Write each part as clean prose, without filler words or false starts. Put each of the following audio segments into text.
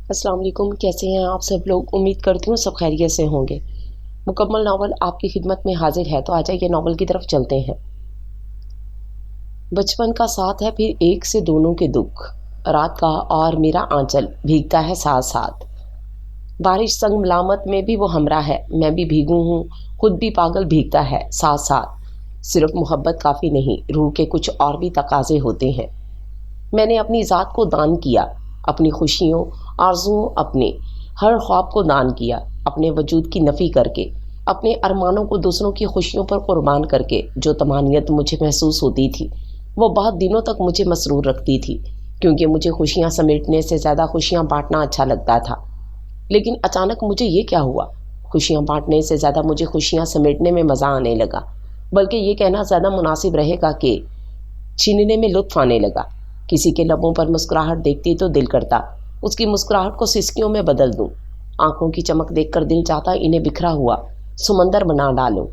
السلام علیکم، کیسے ہیں آپ سب لوگ؟ امید کرتی ہوں سب خیریت سے ہوں گے۔ مکمل ناول آپ کی خدمت میں حاضر ہے، تو آ جائیے ناول کی طرف چلتے ہیں۔ بچپن کا ساتھ ہے پھر ایک سے دونوں کے دکھ، رات کا اور میرا آنچل بھیگتا ہے ساتھ ساتھ۔ بارش سنگ ملامت میں بھی وہ ہمراہ ہے، میں بھی بھیگوں ہوں، خود بھی پاگل بھیگتا ہے ساتھ ساتھ۔ صرف محبت کافی نہیں، روح کے کچھ اور بھی تقاضے ہوتے ہیں۔ میں نے اپنی ذات کو دان کیا، اپنی خوشیوں، آرزوؤں، اپنے ہر خواب کو دان کیا، اپنے وجود کی نفی کر کے، اپنے ارمانوں کو دوسروں کی خوشیوں پر قربان کر کے۔ جو طمانینت مجھے محسوس ہوتی تھی وہ بہت دنوں تک مجھے مسرور رکھتی تھی، کیونکہ مجھے خوشیاں سمیٹنے سے زیادہ خوشیاں بانٹنا اچھا لگتا تھا۔ لیکن اچانک مجھے یہ کیا ہوا؟ خوشیاں بانٹنے سے زیادہ مجھے خوشیاں سمیٹنے میں مزہ آنے لگا، بلکہ یہ کہنا زیادہ مناسب رہے گا کہ چھیننے میں لطف آنے لگا۔ کسی کے لبوں پر مسکراہٹ دیکھتی تو دل کرتا اس کی مسکراہٹ کو سسکیوں میں بدل دوں۔ آنکھوں کی چمک دیکھ کر دل چاہتا انہیں بکھرا ہوا سمندر بنا ڈالوں۔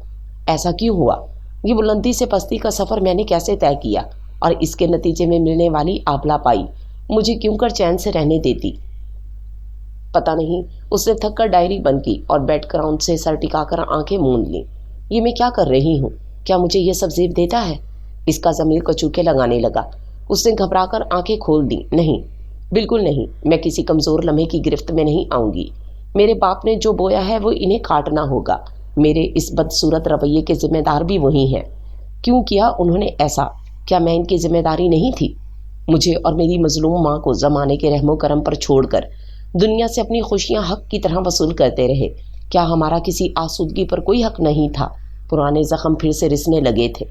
ایسا کیوں ہوا؟ یہ بلندی سے پستی کا سفر میں نے کیسے طے کیا، اور اس کے نتیجے میں ملنے والی آبلا پائی مجھے کیوں کر چین سے رہنے دیتی؟ پتہ نہیں۔ اس نے تھک کر ڈائری بند کی اور بیڈ گراؤنڈ سے سر ٹکا کر آنکھیں موند لیں۔ یہ میں کیا کر رہی ہوں؟ کیا مجھے یہ سب زیب دیتا ہے؟ اس کا ضمیر کچوکے لگانے لگا۔ اس نے گھبرا کر آنکھیں کھول دیں۔ نہیں، بالکل نہیں، میں کسی کمزور لمحے کی گرفت میں نہیں آؤں گی۔ میرے باپ نے جو بویا ہے وہ انہیں کاٹنا ہوگا۔ میرے اس بدصورت رویے کے ذمہ دار بھی وہی ہیں۔ کیوں کیا انہوں نے ایسا؟ کیا میں ان کی ذمہ داری نہیں تھی؟ مجھے اور میری مظلوم ماں کو زمانے کے رحم و کرم پر چھوڑ کر دنیا سے اپنی خوشیاں حق کی طرح وصول کرتے رہے۔ کیا ہمارا کسی آسودگی پر کوئی حق نہیں تھا؟ پرانے زخم پھر سے رسنے لگے تھے۔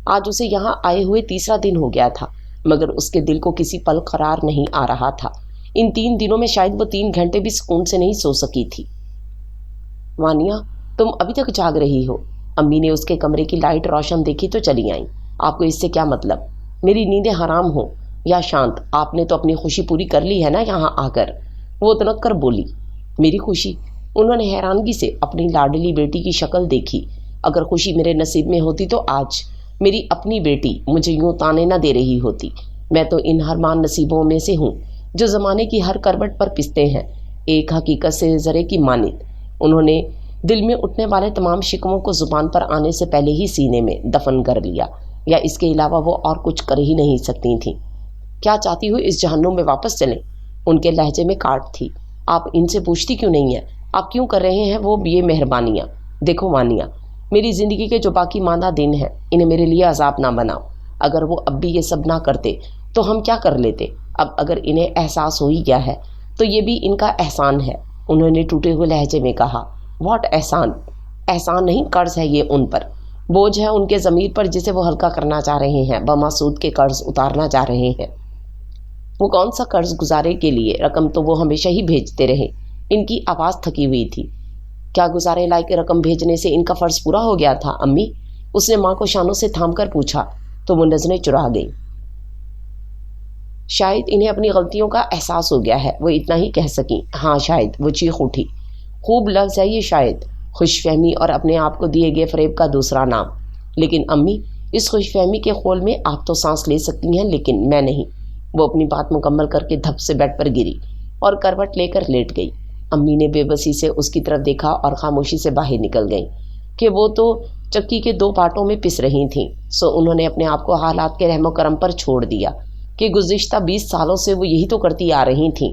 آج اسے یہاں آئے ہوئے تیسرا دن ہو گیا تھا، مگر اس کے دل کو کسی پل قرار نہیں آ رہا تھا۔ ان 3 دنوں میں شاید وہ 3 گھنٹے بھی سکون سے نہیں سو سکی تھی۔ وانیہ، تم ابھی تک جاگ رہی ہو؟ امی نے اس کے کمرے کی لائٹ روشن دیکھی تو چلی آئیں۔ آپ کو اس سے کیا مطلب؟ میری نیندیں حرام ہوں یا شانت، آپ نے تو اپنی خوشی پوری کر لی ہے نا یہاں آ کر؟ وہ تنک کر بولی۔ میری خوشی؟ انہوں نے حیرانگی سے اپنی لاڈلی بیٹی کی شکل دیکھی۔ اگر خوشی میرے نصیب میں ہوتی تو آج میری اپنی بیٹی مجھے یوں تانے نہ دے رہی ہوتی۔ میں تو ان ہرمان نصیبوں میں سے ہوں جو زمانے کی ہر کروٹ پر پستے ہیں، ایک حقیقت سے ذرے کی مانند۔ انہوں نے دل میں اٹھنے والے تمام شکووں کو زبان پر آنے سے پہلے ہی سینے میں دفن کر لیا، یا اس کے علاوہ وہ اور کچھ کر ہی نہیں سکتی تھیں۔ کیا چاہتی ہو اس جہنم میں واپس چلیں؟ ان کے لہجے میں کاٹ تھی۔ آپ ان سے پوچھتی کیوں نہیں ہیں؟ آپ کیوں کر رہے ہیں وہ یہ مہربانیاں؟ دیکھو وانیہ، میری زندگی کے جو باقی ماندہ دن ہیں انہیں میرے لیے عذاب نہ بناؤ۔ اگر وہ اب بھی یہ سب نہ کرتے تو ہم کیا کر لیتے؟ اب اگر انہیں احساس ہو ہی گیا ہے تو یہ بھی ان کا احسان ہے، انہوں نے ٹوٹے ہوئے لہجے میں کہا۔ واٹ احسان؟ احسان نہیں، قرض ہے یہ ان پر، بوجھ ہے ان کے ضمیر پر جسے وہ ہلکا کرنا چاہ رہے ہیں، بماسود کے قرض اتارنا چاہ رہے ہیں۔ وہ کون سا قرض گزارے کے لیے رقم تو وہ ہمیشہ ہی بھیجتے رہے۔ ان کی آواز تھکی ہوئی تھی۔ کیا گزارے لائق رقم بھیجنے سے ان کا فرض پورا ہو گیا تھا امی؟ اس نے ماں کو شانوں سے تھام کر پوچھا تو وہ نظریں چرا گئی۔ شاید انہیں اپنی غلطیوں کا احساس ہو گیا ہے، وہ اتنا ہی کہہ سکیں۔ ہاں شاید، وہ چیخ اٹھی۔ خوب لفظ ہے یہ شاید، خوش فہمی اور اپنے آپ کو دیے گئے فریب کا دوسرا نام۔ لیکن امی، اس خوش فہمی کے خول میں آپ تو سانس لے سکتی ہیں لیکن میں نہیں۔ وہ اپنی بات مکمل کر کے دھپ سے بیڈ پر گری اور کروٹ لے کر لیٹ گئی۔ امی نے بے بسی سے اس کی طرف دیکھا اور خاموشی سے باہر نکل گئیں کہ وہ تو چکی کے 2 پارٹوں میں پس رہی تھیں، سو انہوں نے اپنے آپ کو حالات کے رحم و کرم پر چھوڑ دیا کہ گزشتہ 20 سالوں سے وہ یہی تو کرتی آ رہی تھیں۔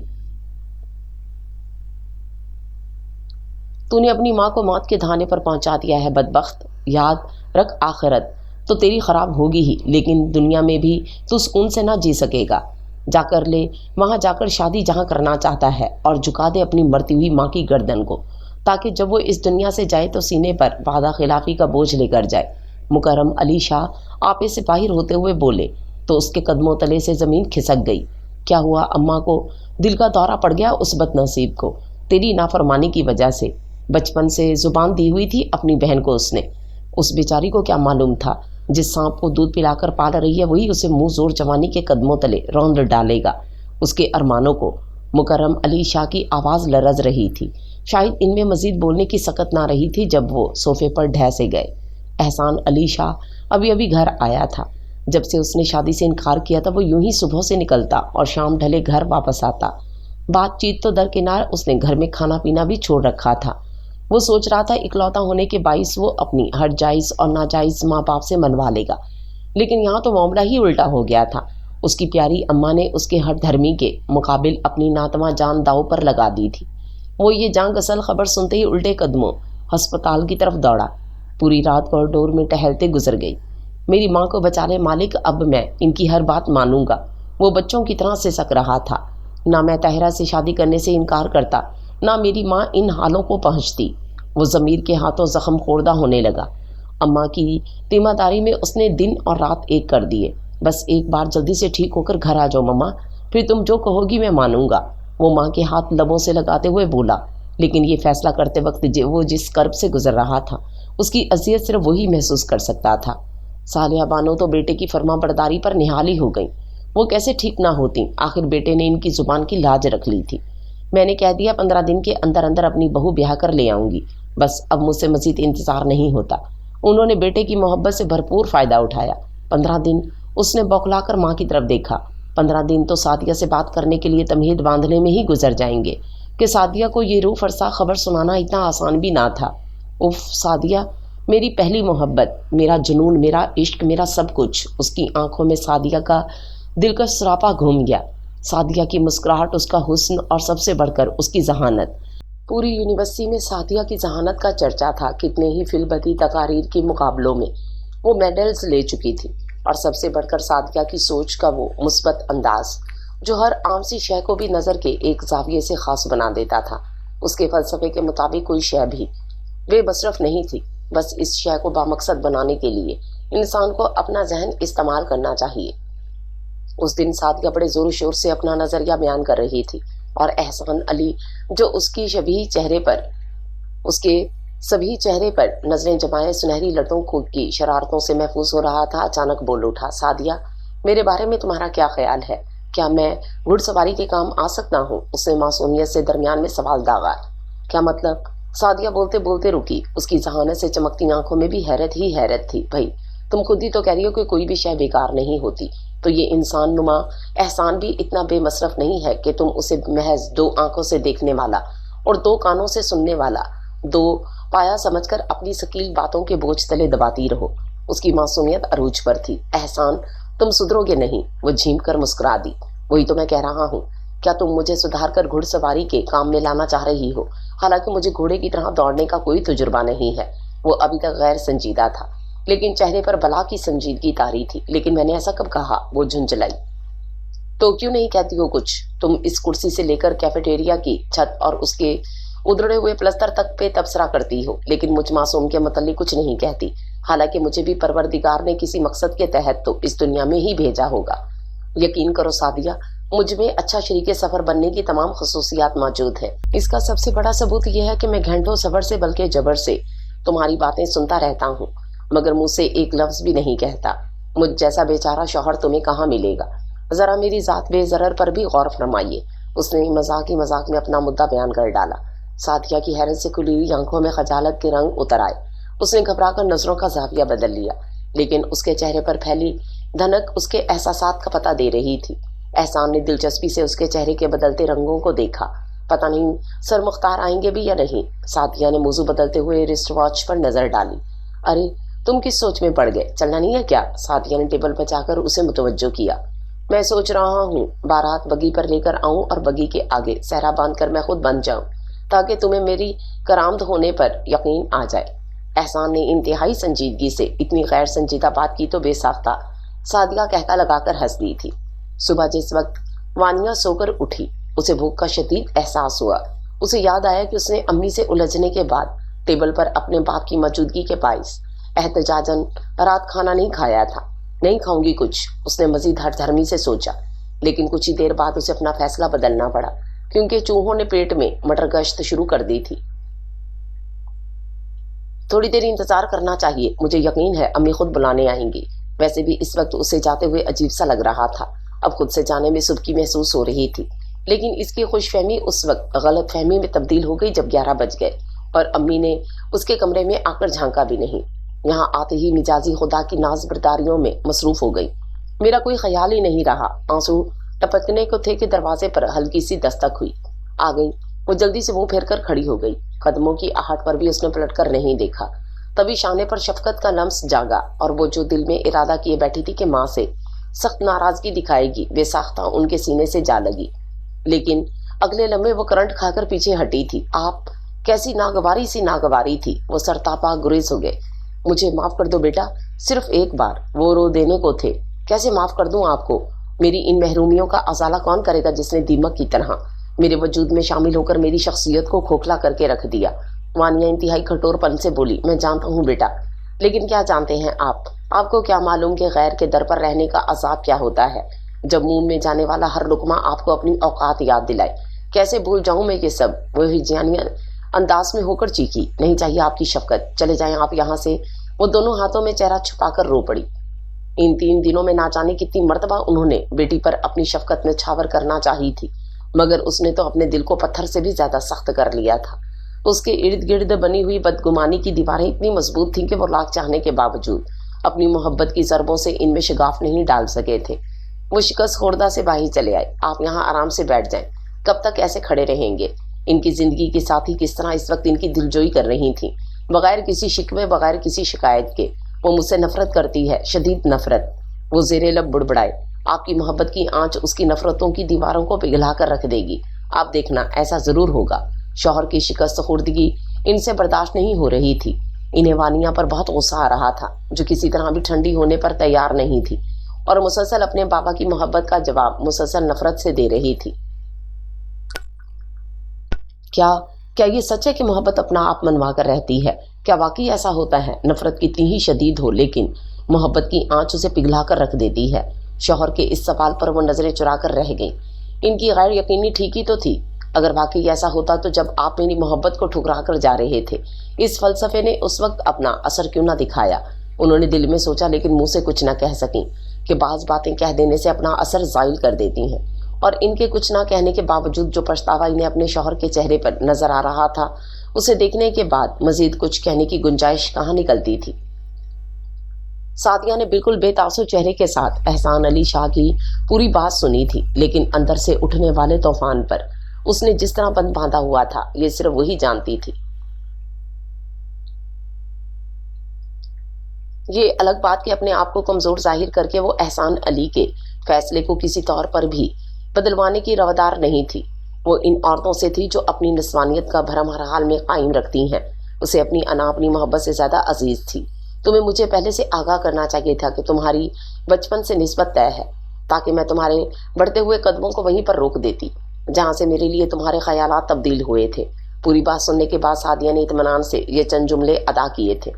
تو نے اپنی ماں کو موت کے دہانے پر پہنچا دیا ہے بدبخت۔ یاد رکھ، آخرت تو تیری خراب ہوگی ہی، لیکن دنیا میں بھی تو سکون سے نہ جی سکے گا۔ جا کر لے وہاں جا کر شادی جہاں کرنا چاہتا ہے، اور جھکا دے اپنی مرتی ہوئی ماں کی گردن کو، تاکہ جب وہ اس دنیا سے جائے تو سینے پر وعدہ خلافی کا بوجھ لے کر جائے۔ مکرم علی شاہ آپے سے باہر ہوتے ہوئے بولے تو اس کے قدموں تلے سے زمین کھسک گئی۔ کیا ہوا اماں کو دل کا دورہ پڑ گیا اس بد نصیب کو، تیری نافرمانی کی وجہ سے۔ بچپن سے زبان دی ہوئی تھی اپنی بہن کو اس نے، اس بیچاری کو کیا معلوم تھا جس سانپ کو دودھ پلا کر پال رہی ہے وہی اسے منہ زور جوانی کے قدموں تلے روند ڈالے گا، اس کے ارمانوں کو۔ مکرم علی شاہ کی آواز لرز رہی تھی، شاید ان میں مزید بولنے کی سکت نہ رہی تھی جب وہ صوفے پر ڈھہ سے گئے۔ احسان علی شاہ ابھی ابھی گھر آیا تھا۔ جب سے اس نے شادی سے انکار کیا تھا وہ یوں ہی صبح سے نکلتا اور شام ڈھلے گھر واپس آتا۔ बात चीत तो दरकिनार, उसने घर में खाना पीना भी छोड़ रखा था। वो सोच रहा था इकलौता होने के बाइस वो अपनी हर जायज़ और नाजायज़ माँ बाप से मनवा लेगा, लेकिन यहाँ तो मामला ही उल्टा हो गया था। उसकी प्यारी अम्मा ने उसके हर धर्मी के मुकाबिल अपनी नातवा जान दाव पर लगा दी थी। वो ये जान असल खबर सुनते ही उल्टे कदमों अस्पताल की तरफ दौड़ा। पूरी रात कॉरिडोर में टहलते गुजर गई। मेरी माँ को बचा ले मालिक, अब मैं इनकी हर बात मानूंगा। वो बच्चों की तरह से सक रहा था। ना मैं ताहिरा से शादी करने से इनकार करता, ना मेरी माँ इन हालों को पहुँचती। वो ज़मीर के हाथों ज़ख्म खोर्दा होने लगा। अम्मा की तीमारदारी में उसने दिन और रात एक कर दिए। बस एक बार जल्दी से ठीक होकर घर आ जाओ मम्मा, फिर तुम जो कहोगी मैं मानूंगा। वो माँ के हाथ लबों से लगाते हुए बोला, लेकिन ये फैसला करते वक्त वो जिस कर्ब से गुजर रहा था उसकी अजियत सिर्फ वही महसूस कर सकता था। सालिया बानो तो बेटे की फर्मा बरदारी पर निहाली हो गई। वो कैसे ठीक ना होती, आखिर बेटे ने इनकी जुबान की लाज रख ली थी। मैंने कह दिया 15 दिन के अंदर अंदर अपनी बहू ब्याह कर ले आऊंगी, बस अब मुझसे मजीद इंतज़ार नहीं होता। उन्होंने बेटे की मोहब्बत से भरपूर फ़ायदा उठाया। 15 दिन उसने बौखलाकर माँ की तरफ देखा। 15 दिन तो सादिया से बात करने के लिए तमहीद बांधने में ही गुजर जाएंगे कि सादिया को ये रूह फरसा खबर सुनाना इतना आसान भी ना था। उफ सादिया, मेरी पहली मोहब्बत, मेरा जुनून, मेरा इश्क, मेरा सब कुछ। उसकी आंखों में सादिया का दिलकश सरापा घूम गया। सादिया की मुस्कुराहट, उसका हुस्न और सबसे बढ़कर उसकी जहानत। पूरी यूनिवर्सिटी में सादिया की जहानत का चर्चा था। कितने ही फिलबदी तकारीर के मुकाबलों में वो मेडल्स ले चुकी थी, और सबसे बढ़कर सादिया की सोच का वो मुस्बत अंदाज जो हर आम सी शय को भी नज़र के एक जाविये से ख़ास बना देता था। उसके फ़लसफ़े के मुताबिक कोई शय भी बेमसरफ नहीं थी। बस इस शय को बामकसद बनाने के लिए इंसान को अपना जहन इस्तेमाल करना चाहिए। उस दिन सादिया बड़े ज़ोर शोर से अपना नज़रिया बयान कर रही थी, और एहसान अली जो उसके सभी चेहरे पर नजरें जमाए सुनहरी लटों की शरारतों से महफूज हो रहा था, अचानक बोल उठा, सादिया, मेरे बारे में तुम्हारा क्या ख्याल है? क्या मैं घुड़सवारी के काम आ सकता हूँ? उसने मासूमियत से दरमियान में सवाल दागा। क्या मतलब? सादिया बोलते बोलते रुकी। उसकी जहानत से चमकती आंखों में भी हैरत ही हैरत थी। भाई, तुम खुद ही तो कह रही हो कि कोई भी शय बेकार नहीं होती, तो ये इंसान नुमा एहसान भी इतना बेमसरफ नहीं है कि तुम उसे महज 2 आंखों से देखने वाला और 2 कानों से सुनने वाला, 2 पाया समझकर अपनी सकील बातों के बोझ तले दबाती रहो। उसकी मासूमियत अरूज पर थी। एहसान, तुम सुधरोगे नहीं। वो झीम कर मुस्कुरा दी। वही तो मैं कह रहा हूँ, क्या तुम मुझे सुधार कर घुड़सवारी के काम में लाना चाह रही हो? हालांकि मुझे घोड़े की तरह दौड़ने का कोई तजुर्बा नहीं है। वो अभी तक गैर संजीदा था, लेकिन चेहरे पर बला की संजीदगी तारी थी। लेकिन मैंने ऐसा कब कहा? वो झुंझलाई। तो क्यों नहीं कहती हो कुछ? तुम इस कुर्सी से लेकर कैफेटेरिया की छत और उसके उधड़े हुए प्लस्तर तक पे तबसरा करती हो, लेकिन मुझ मासूम के मतलब कुछ नहीं कहती। हालांकि मुझे भी परवरदिगार ने किसी मकसद के तहत तो इस दुनिया में ही भेजा होगा। यकीन करो सादिया, मुझ में अच्छा शरीके सफर बनने की तमाम खसूसियात मौजूद है। इसका सबसे बड़ा सबूत यह है कि मैं घंटों सबर से बल्कि जबर से तुम्हारी बातें सुनता रहता हूँ, मगर मुझसे एक लफ्ज भी नहीं कहता। मुझ जैसा बेचारा शौहर तुम्हें कहाँ मिलेगा? जरा मेरी जात बेजरर पर भी गौर फरमाइए। उसने मजाक ही मजाक में अपना मुद्दा बयान कर डाला। सादिया की हैरत से खुली हुई आंखों में खजालत के रंग उतर आए। उसने घबराकर नजरों का जाविया बदल लिया, लेकिन उसके चेहरे पर फैली धनक उसके एहसासात का पता दे रही थी। एहसान ने दिलचस्पी से उसके चेहरे के बदलते रंगों को देखा। पता नहीं सर मुख्तार आएंगे भी या नहीं। सादिया ने मौजू बदलते हुए रिस्ट वॉच पर नजर डाली। अरे, तुम किस सोच में पड़ गए? चलना नहीं है क्या? सादिया ने टेबल पर जाकर उसे मुतवज्जो किया। मैं सोच रहा हूँ बारात बगी पर लेकर आऊं और बगी के आगे सहरा बांध कर मैं खुद बन जाऊं, ताकि तुम्हें मेरी करामत होने पर यकीन आ जाए। एहसान ने इंतहाई संजीदगी से इतनी गैर संजीदा बात की तो बेसाख्ता सादिया कहता लगाकर हंस दी थी। सुबह जिस वक्त वानिया सोकर उठी, उसे भूख का शदीद एहसास हुआ। उसे याद आया कि उसने अम्मी से उलझने के बाद टेबल पर अपने बाप की मौजूदगी के बाइस एहतजाजन रात खाना नहीं खाया था। नहीं खाऊंगी कुछ, उसने मजीद हठधर्मी से सोचा, लेकिन कुछ ही देर बाद उसे अपना फैसला बदलना पड़ा, क्योंकि चूहों ने पेट में मटर गश्त शुरू कर दी थी। थोड़ी देर इंतजार करना चाहिए, मुझे यकीन है अम्मी खुद बुलाने आएंगी। वैसे भी इस वक्त उसे जाते हुए अजीब सा लग रहा था। अब खुद से जाने में सुबकी महसूस हो रही थी, लेकिन इसकी खुशफहमी उस वक्त गलत फहमी में तब्दील हो गई जब 11 बज गए और अम्मी ने उसके कमरे में आकर झांका भी नहीं। यहाँ आते ही मिजाजी खुदा की नाज बरदारियों में मसरूफ हो गई। मेरा कोई ख्याल ही नहीं रहा, आंसू टपकने को थे कि दरवाजे पर हल्की सी दस्तक हुई। आ गई। वो जल्दी से मुंह फेर कर खड़ी हो गई। कदमों की आहट पर भी उसने पलटकर नहीं देखा। तभी शाने पर शफकत का लम्स जागा और वो जो दिल में इरादा किए बैठी थी कि माँ से सख्त नाराजगी दिखाएगी, वे साख्ता उनके सीने से जा लगी। लेकिन अगले लम्हे वो करंट खाकर पीछे हटी थी। आप कैसी नागवारी सी नागवारी थी। वो सरतापा गुरेज हो गए। मुझे माफ कर दो बेटा, सिर्फ एक बार। वो रो देने को थे। कैसे माफ कर दूं आपको? मेरी इन महरूमियों का अजाला कौन करेगा जिसने दीमक की तरह मेरे वजूद में शामिल होकर मेरी शख्सियत को खोखला करके रख दिया। वानिया इंतहाई कठोरपन से बोली, मैं जानता हूँ बेटा, लेकिन क्या जानते हैं आप? आपको क्या मालूम कि गैर के दर पर रहने का अजाब क्या होता है, जब मुंह में जाने वाला हर लुकमा आपको अपनी औकात याद दिलाए। कैसे भूल जाऊं मैं ये सब? वो हिजानिया अंदाज में होकर चीखी, नहीं चाहिए आपकी शफकत, चले जाएं आप यहाँ से। वो दोनों हाथों में चेहरा छुपाकर रो पड़ी। इन 3 दिनों में ना जाने कितनी मर्तबा उन्होंने बेटी पर अपनी शफकत में छावर करना चाही थी, मगर उसने तो अपने दिल को पत्थर से भी ज्यादा सख्त कर लिया था। उसके इर्द गिर्द बनी हुई बदगुमानी की दीवारें इतनी मजबूत थीं कि वो लाख चाहने के बावजूद अपनी मोहब्बत की ज़रबों से इनमें शिगाफ नहीं डाल सके थे। वो शिकस्त खोर्दा से बाहर चले आए। आप यहाँ आराम से बैठ जाएं। कब तक ऐसे खड़े रहेंगे? इनकी जिंदगी के साथी किस तरह इस वक्त इनकी दिलजोई कर रही थी, बगैर किसी शिकवे, बगैर किसी शिकायत के। वो मुझसे नफरत करती है, शदीद नफरत। वो ज़ेरे लब बुड़बड़ाए। आपकी मोहब्बत की आंच उसकी नफरतों की दीवारों को पिघला कर रख देगी। आप देखना, ऐसा जरूर होगा। शौहर की शिकस्त खुर्दगी इनसे बर्दाश्त नहीं हो रही थी। इन्हें वानिया पर बहुत गुस्सा आ रहा था, जो किसी तरह भी ठंडी होने पर तैयार नहीं थी और मुसलसल अपने बाबा की मोहब्बत का जवाब मुसलसल नफरत से दे रही थी। क्या क्या ये सच है कि मोहब्बत अपना आप मनवा कर रहती है? क्या वाकई ऐसा होता है? नफरत कितनी ही शदीद हो, लेकिन मोहब्बत की आंच उसे पिघला कर रख देती है। शौहर के इस सवाल पर वो नजरें चुरा कर रह गई। इनकी गैर यकीनी ठीक ही तो थी। अगर वाकई ऐसा होता तो जब आप मेरी मोहब्बत को ठुकरा कर जा रहे थे, इस फलसफे ने उस वक्त अपना असर क्यों ना दिखाया? उन्होंने दिल में सोचा, लेकिन मुंह से कुछ ना कह सकी कि बाज बातें कह देने से अपना असर जायल कर देती हैं। और इनके कुछ ना कहने के बावजूद जो पछतावा इन्हें अपने शौहर के चेहरे पर नजर आ रहा था, उसे देखने के बाद मजीद कुछ कहने की गुंजाइश कहाँ निकलती थी। सादिया ने बिल्कुल बेतासुर चेहरे के साथ एहसान अली शाह की पूरी बात सुनी थी, लेकिन अंदर से उठने वाले तूफान पर उसने जिस तरह बंद बांधा हुआ था, ये सिर्फ वही जानती थी। ये अलग बात कि अपने आप को कमजोर जाहिर करके वो एहसान अली के फैसले को किसी तौर पर भी बदलवाने की रवादार नहीं थी। वो इन औरतों से थी जो अपनी नस्वानियत का भरम हर हाल में कायम रखती हैं। उसे अपनी अना अपनी मोहब्बत से ज्यादा अजीज थी। तुम्हें मुझे पहले से आगाह करना चाहिए था कि तुम्हारी बचपन से निस्बत तय है, ताकि मैं तुम्हारे बढ़ते हुए कदमों को वहीं पर रोक देती जहां से मेरे लिए तुम्हारे ख्यालात तब्दील हुए थे। पूरी बात सुनने के बाद सादिया ने इत्मीनान से ये चंद जुमले अदा किए थे।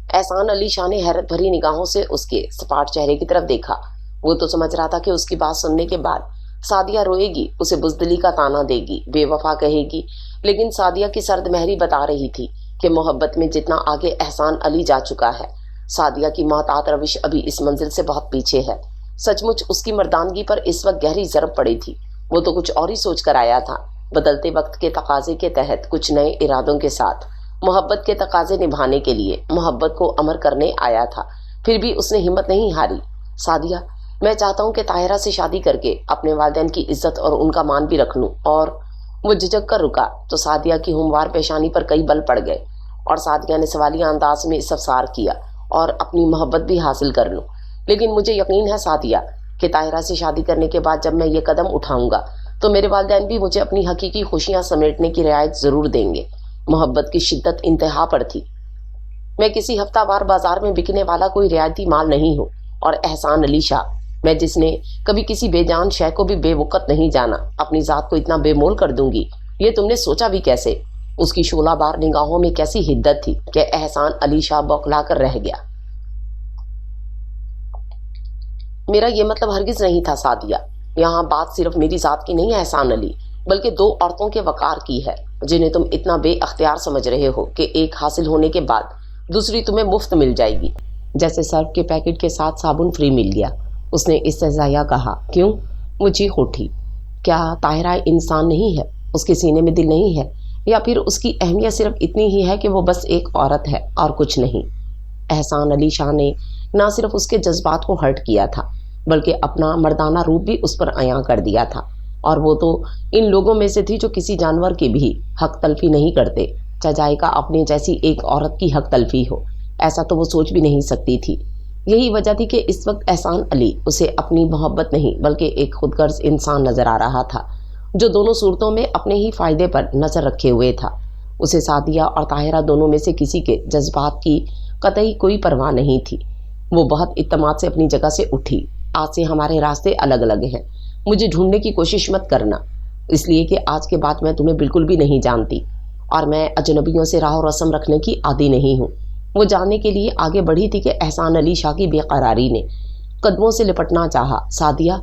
एहसान अली शाह ने हैरत भरी निगाहों से उसके सपाट चेहरे की तरफ देखा। वो तो समझ रहा था कि उसकी बात सुनने के बाद सादिया रोएगी, उसे बुजदिली का ताना देगी, बेवफा कहेगी, लेकिन सादिया की सर्द महरी बता रही थी कि मोहब्बत में जितना आगे एहसान अली जा चुका है, सादिया की मोहतात रविश अभी इस मंजिल से बहुत पीछे है। सचमुच उसकी मर्दानगी पर इस वक्त गहरी ज़रब पड़ी थी। वो तो कुछ और ही सोच कर आया था। बदलते वक्त के तकाजे के तहत कुछ नए इरादों के साथ मोहब्बत के तकाजे निभाने के लिए मोहब्बत को अमर करने आया था। फिर भी उसने हिम्मत नहीं हारी। सादिया, मैं चाहता हूँ कि ताहिरा से शादी करके अपने वालिदैन की इज्जत और उनका मान भी रख लूँ। और वो झिझक कर रुका तो सादिया की हमवार पेशानी पर कई बल पड़ गए और सादिया ने सवालिया अंदाज में इस्तफसार किया, और अपनी मोहब्बत भी हासिल कर लूँ। लेकिन मुझे यकीन है सादिया कि ताहिरा से शादी करने के बाद जब मैं ये कदम उठाऊंगा तो मेरे वालिदैन भी मुझे अपनी हकीकी खुशियाँ समेटने की रियायत ज़रूर देंगे। मोहब्बत की शिद्दत इंतहा पर थी। मैं किसी हफ्तावार बाजार में बिकने वाला कोई रियायती माल नहीं हूँ। और एहसान अली शाह, मैं जिसने कभी किसी बेजान शय को भी बेवकत नहीं जाना, अपनी जात को इतना बेमोल कर दूंगी, ये तुमने सोचा भी कैसे? उसकी शोलाबार निगाहों में कैसी हिद्दत थी कि एहसान अली शाह बौखला कर रह गया। मेरा ये मतलब हरगिज नहीं था सादिया। यहाँ बात सिर्फ मेरी जात की नहीं है एहसान अली, बल्कि 2 औरतों के वकार की है जिन्हें तुम इतना बेअख्तियार समझ रहे हो कि एक हासिल होने के बाद दूसरी तुम्हें मुफ्त मिल जाएगी, जैसे सर्फ के पैकेट के साथ साबुन फ्री मिल गया। उसने इस्तेज़ाया कहा। क्यों? वो चीख उठी। क्या ताहिरा इंसान नहीं है? उसके सीने में दिल नहीं है? या फिर उसकी अहमियत सिर्फ इतनी ही है कि वो बस एक औरत है और कुछ नहीं? एहसान अली शाह ने ना सिर्फ उसके जज्बात को हर्ट किया था, बल्कि अपना मर्दाना रूप भी उस पर अयां कर दिया था। और वो तो इन लोगों में से थी जो किसी जानवर की भी हक तलफी नहीं करते, चाहे का अपने जैसी एक औरत की हक तलफी हो। ऐसा तो वो सोच भी नहीं सकती थी। यही वजह थी कि इस वक्त एहसान अली उसे अपनी मोहब्बत नहीं बल्कि एक खुदगर्ज इंसान नजर आ रहा था, जो दोनों सूरतों में अपने ही फायदे पर नजर रखे हुए था। उसे सादिया और ताहिरा दोनों में से किसी के जज्बात की कतई कोई परवाह नहीं थी। वो बहुत इत्तेमाद से अपनी जगह से उठी। आज से हमारे रास्ते अलग अलग हैं। मुझे ढूंढने की कोशिश मत करना, इसलिए कि आज के बाद मैं तुम्हें बिल्कुल भी नहीं जानती और मैं अजनबियों से राह रस्म रखने की आदी नहीं हूँ। वो जानने के लिए आगे बढ़ी थी कि एहसान अली शाह की बेकरारी ने कदमों से लिपटना चाहा। सादिया,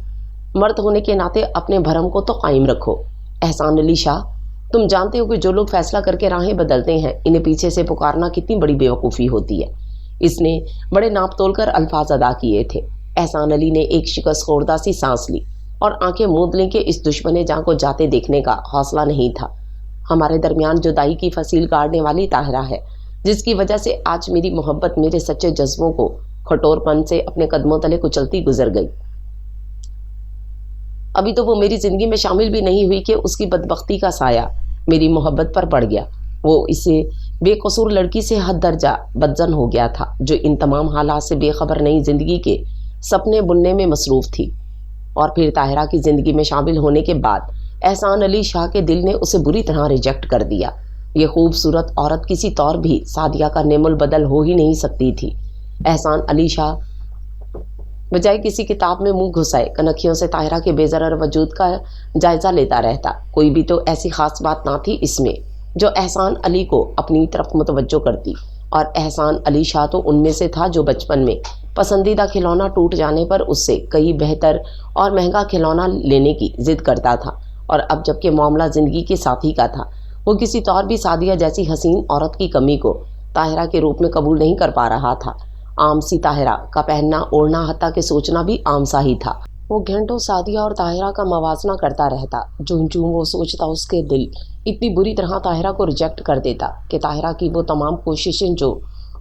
मर्द होने के नाते अपने भरम को तो कायम रखो। एहसान अली शाह, तुम जानते हो कि जो लोग फैसला करके राहें बदलते हैं, इन्हें पीछे से पुकारना कितनी बड़ी बेवकूफ़ी होती है। इसने बड़े नाप तोल कर अल्फाज अदा किए थे। एहसान अली ने एक शिकस्त खोरदा सी सांस ली और आंखें मूंद ली कि इस दुश्मन जान को जाते देखने का हौसला नहीं था। हमारे दरमियान जुदाई की फसील गाड़ने वाली ताहिरा है, जिसकी वजह से आज मेरी मोहब्बत मेरे सच्चे जज्बों को कठोरपन से अपने कदमों तले कुचलती गुजर गई। अभी तो वो मेरी जिंदगी में शामिल भी नहीं हुई कि उसकी बदबख्ती का साया मेरी मोहब्बत पर पड़ गया। वो इसे बेकसूर लड़की से हद दर्जा बदजन हो गया था, जो इन तमाम हालात से बेखबर नई जिंदगी के सपने बुनने में मसरूफ थी। और फिर ताहिरा की जिंदगी में शामिल होने के बाद एहसान अली शाह के दिल ने उसे बुरी तरह रिजेक्ट कर दिया। ये खूबसूरत औरत किसी तौर भी सादिया का नेमुल बदल हो ही नहीं सकती थी। एहसान अली शाह बजाय किसी किताब में मुंह घुसाए कनखियों से ताहिरा के बेजरर वजूद का जायजा लेता रहता। कोई भी तो ऐसी खास बात ना थी इसमें जो एहसान अली को अपनी तरफ मुतवज्जो करती, और एहसान अली शाह तो उनमें से था जो बचपन में पसंदीदा खिलौना टूट जाने पर उससे कई बेहतर और महंगा खिलौना लेने की जिद करता था। और अब जबकि मामला ज़िंदगी के साथी का था, वो किसी तौर भी सादिया जैसी हसीन औरत की कमी को ताहिरा के रूप में कबूल नहीं कर पा रहा था। आम सी ताहिरा का पहनना ओढ़ना हत्ता के सोचना भी आम सा ही था। वो घंटों सादिया और ताहिरा का मवाजना करता रहता। जूं जूं वो सोचता, उसके दिल इतनी बुरी तरह ताहिरा को रिजेक्ट कर देता कि ताहिरा की वो तमाम कोशिशें जो